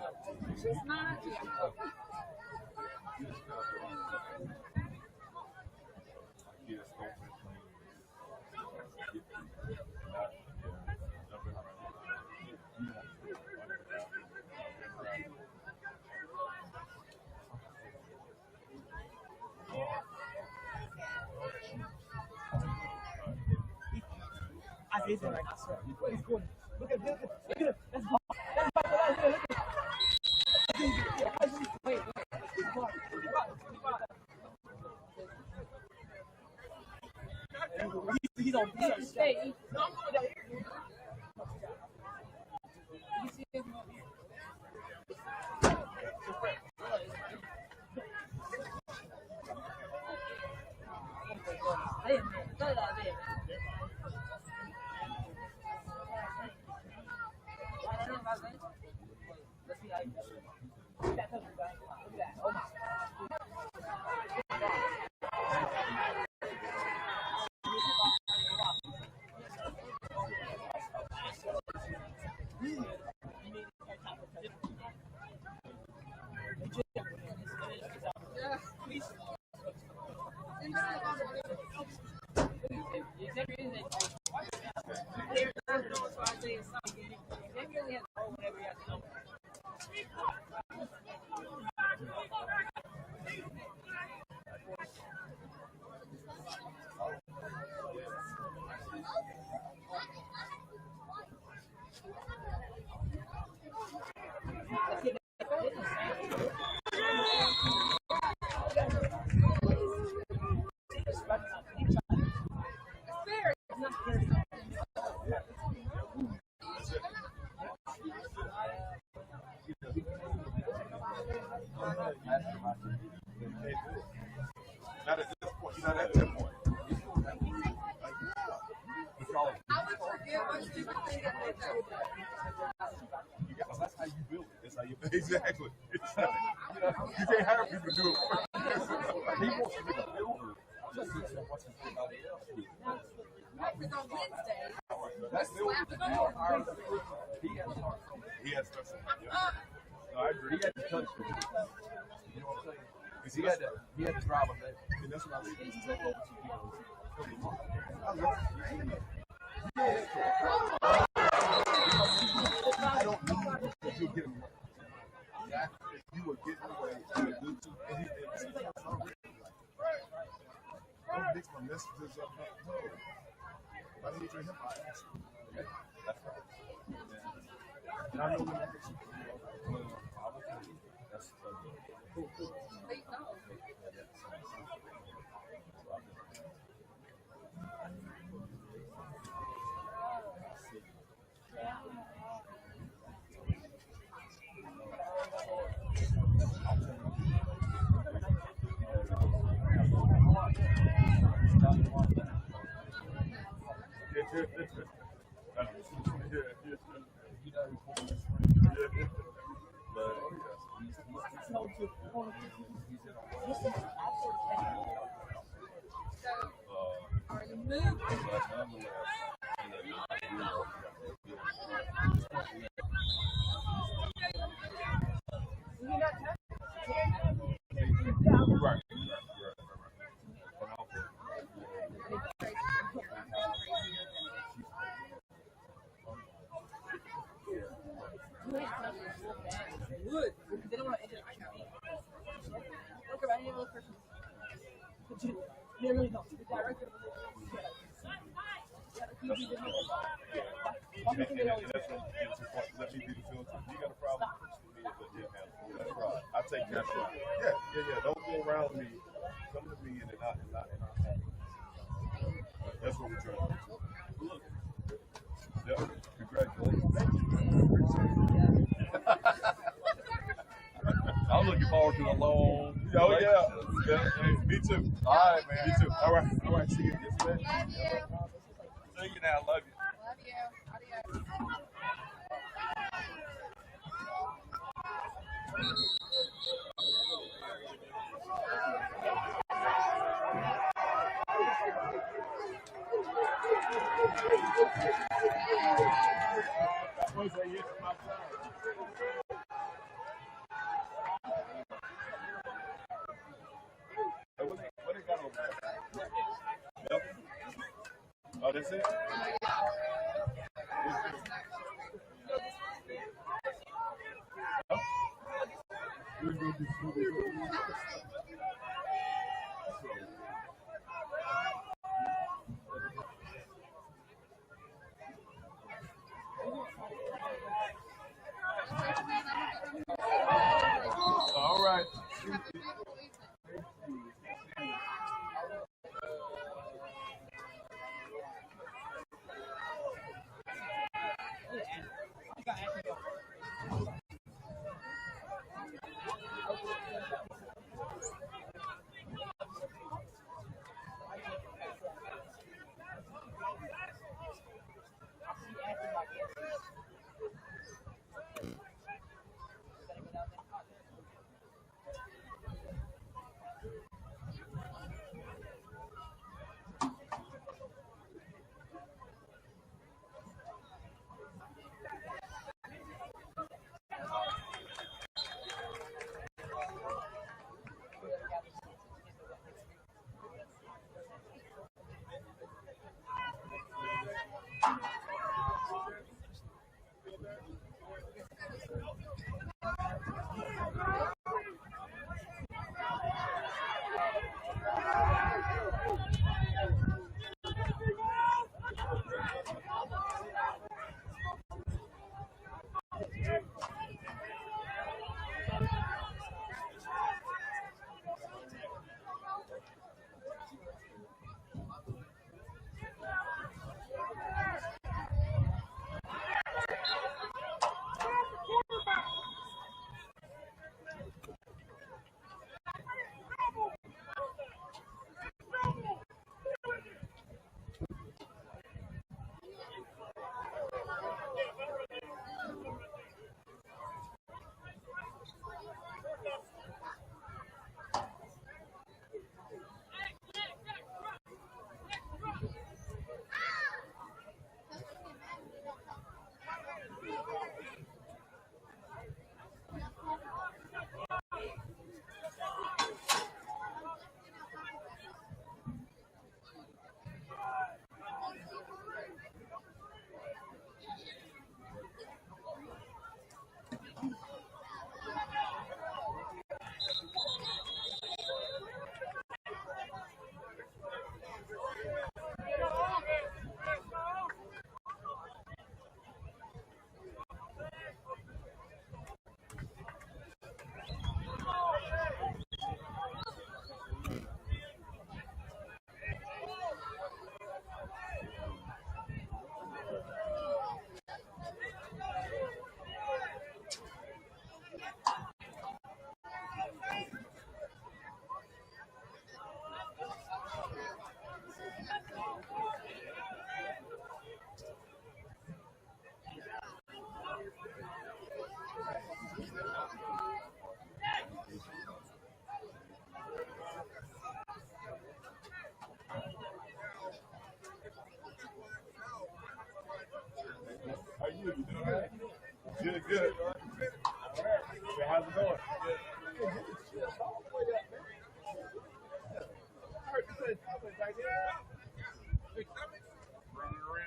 I did that right now, sir. He's good. Look at this. Look at it. That's ball. That's ball. Look at it. Wait. He's on stage. Not at this point. Not at that point. I would forget what stupid thing that they do. That's how you build it. That's how you exactly. You can't hire people to do it. He wants to be a builder. It's on Wednesday. That's still he has to. No, I agree. He had to touch it. You know what I'm saying? Because he had to drive him there. And that's what I mean. I don't need that you'll get him right. You will get him away. You will do too. And he don't mix my messages up. No. I need to hear him. That's right. And I know when I get you. That's cool. Are you moving? Right. Would. They don't want to enter the Look about any other person. But you really don't. The director. Let me be the filter. You got a problem? That's right. I take that shot. Yeah. Don't go around me. Come to me and not. That's what we're trying to do. Yeah. Congratulations. I'm looking forward to a long. Oh yeah. Hey, me too. All right, man. Me too. All right. See you. Yes, man. See you now. Love you. Love you. What they got over there? Yep. Oh, that's it? All right.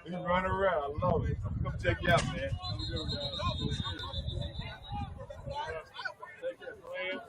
He's running around. I love it. Come check you out, man. Take care, man.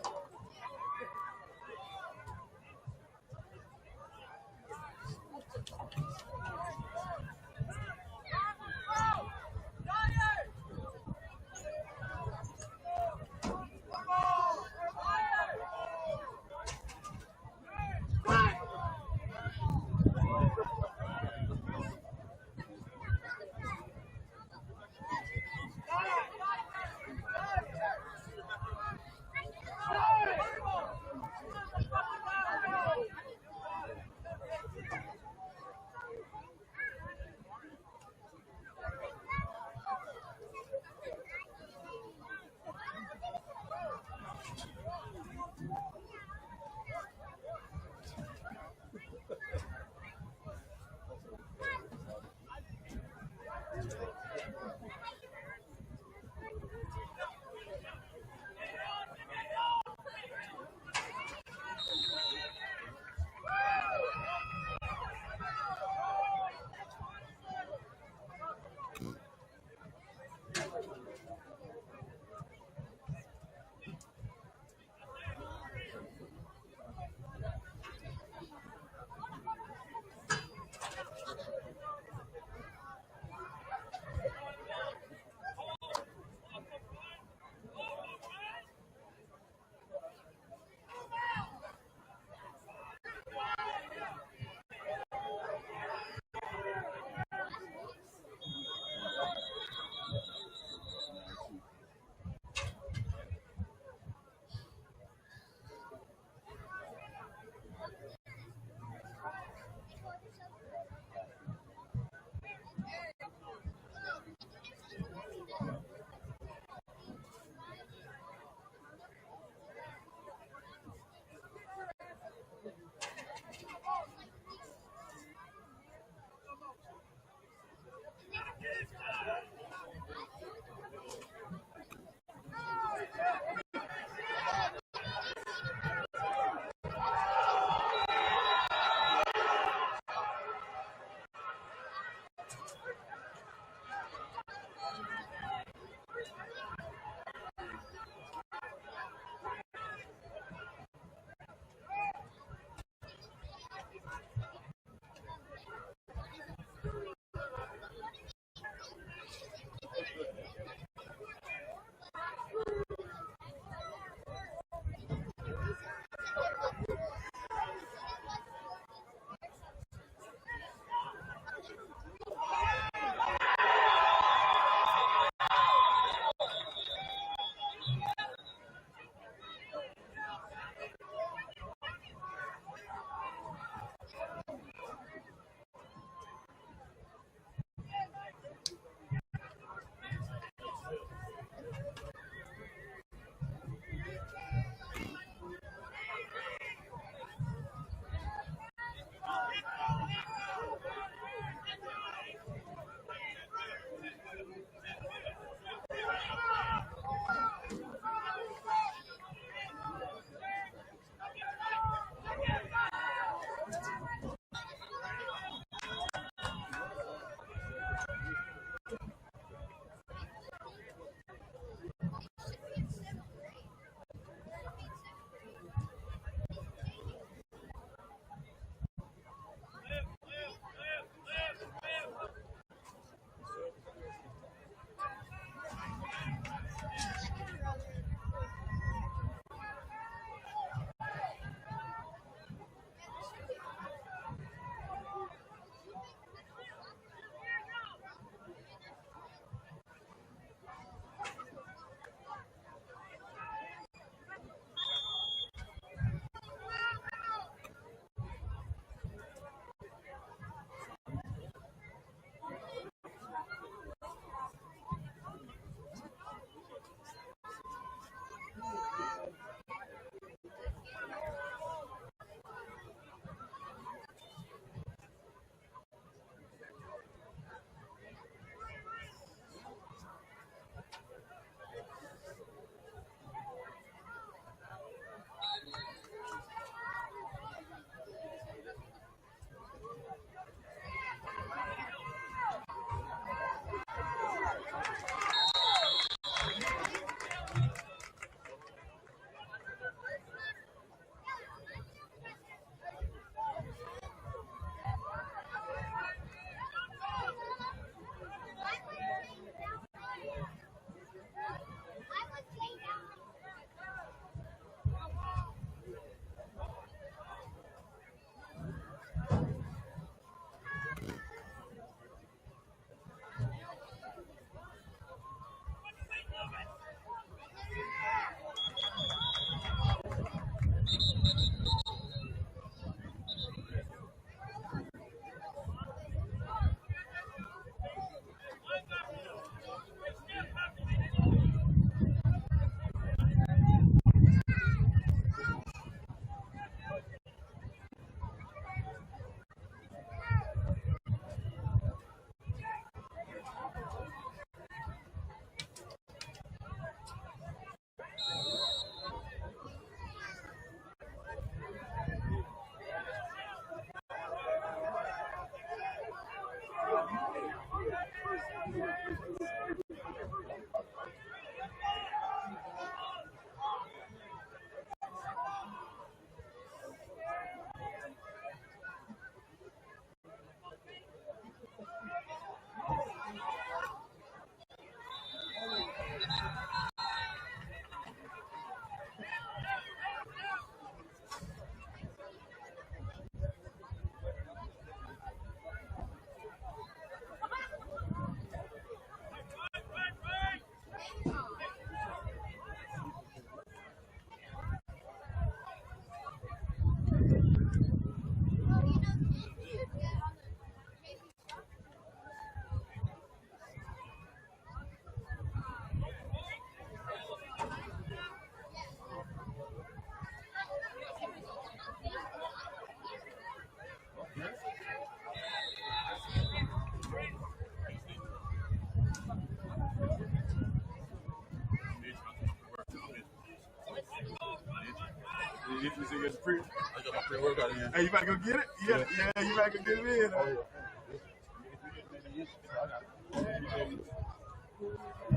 So you got the pre. I got my pre-workout in. Hey, you about to go get it? Yeah, you about to go get it in. All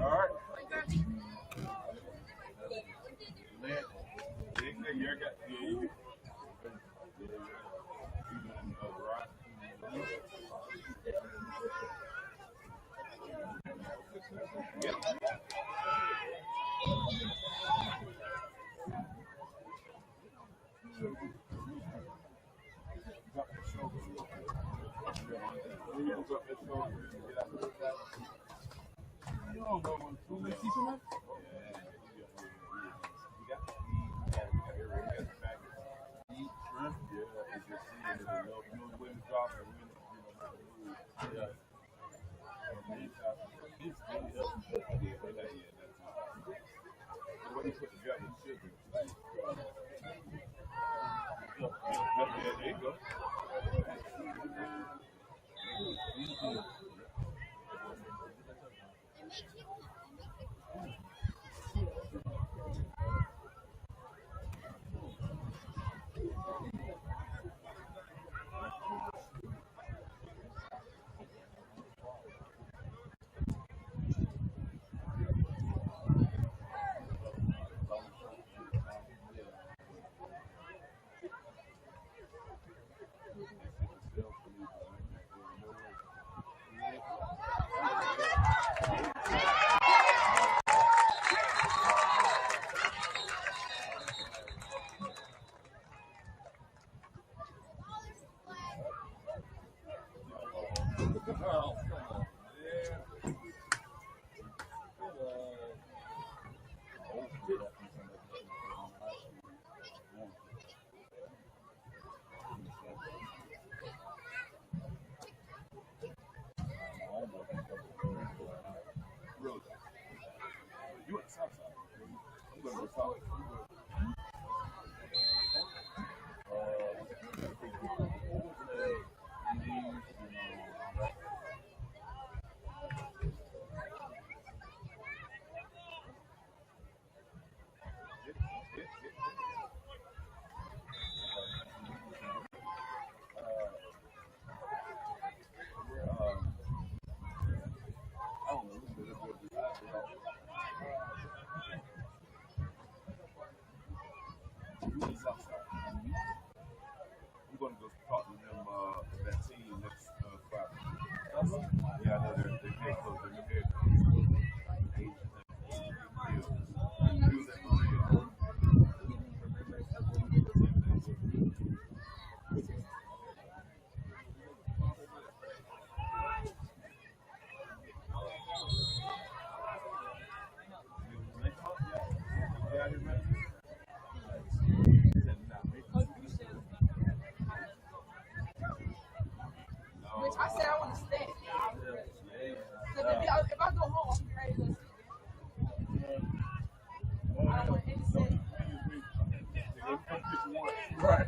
right. There you go. You at the south side. I'm going to go south. I'm going to go talk to them, that team next Friday. Yeah, I know they're head coach. They're new head coach. He was at Maria. Which I said I want to stay. So if I go home, I'll be ready to go see them. I don't want any say. Right.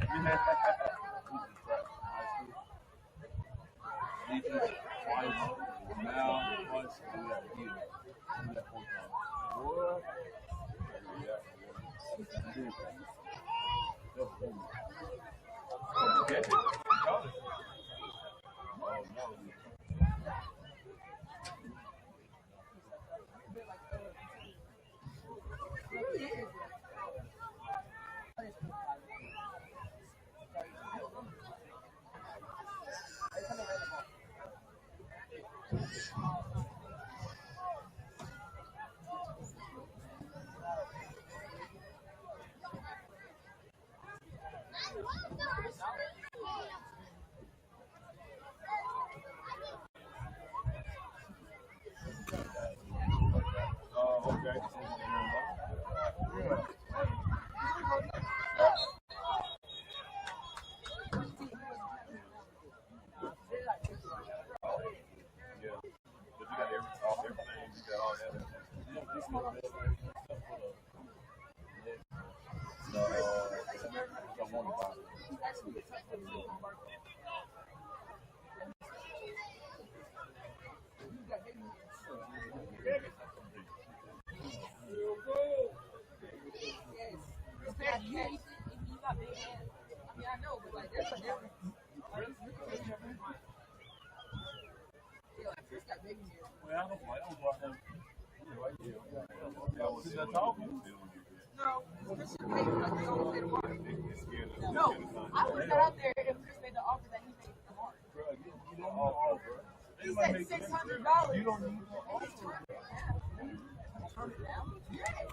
No, Chris should make it like they always say tomorrow. No, I would have got out there if Chris made the offer that he made tomorrow. He said $600. You don't need the offer. Turn it down? Yeah.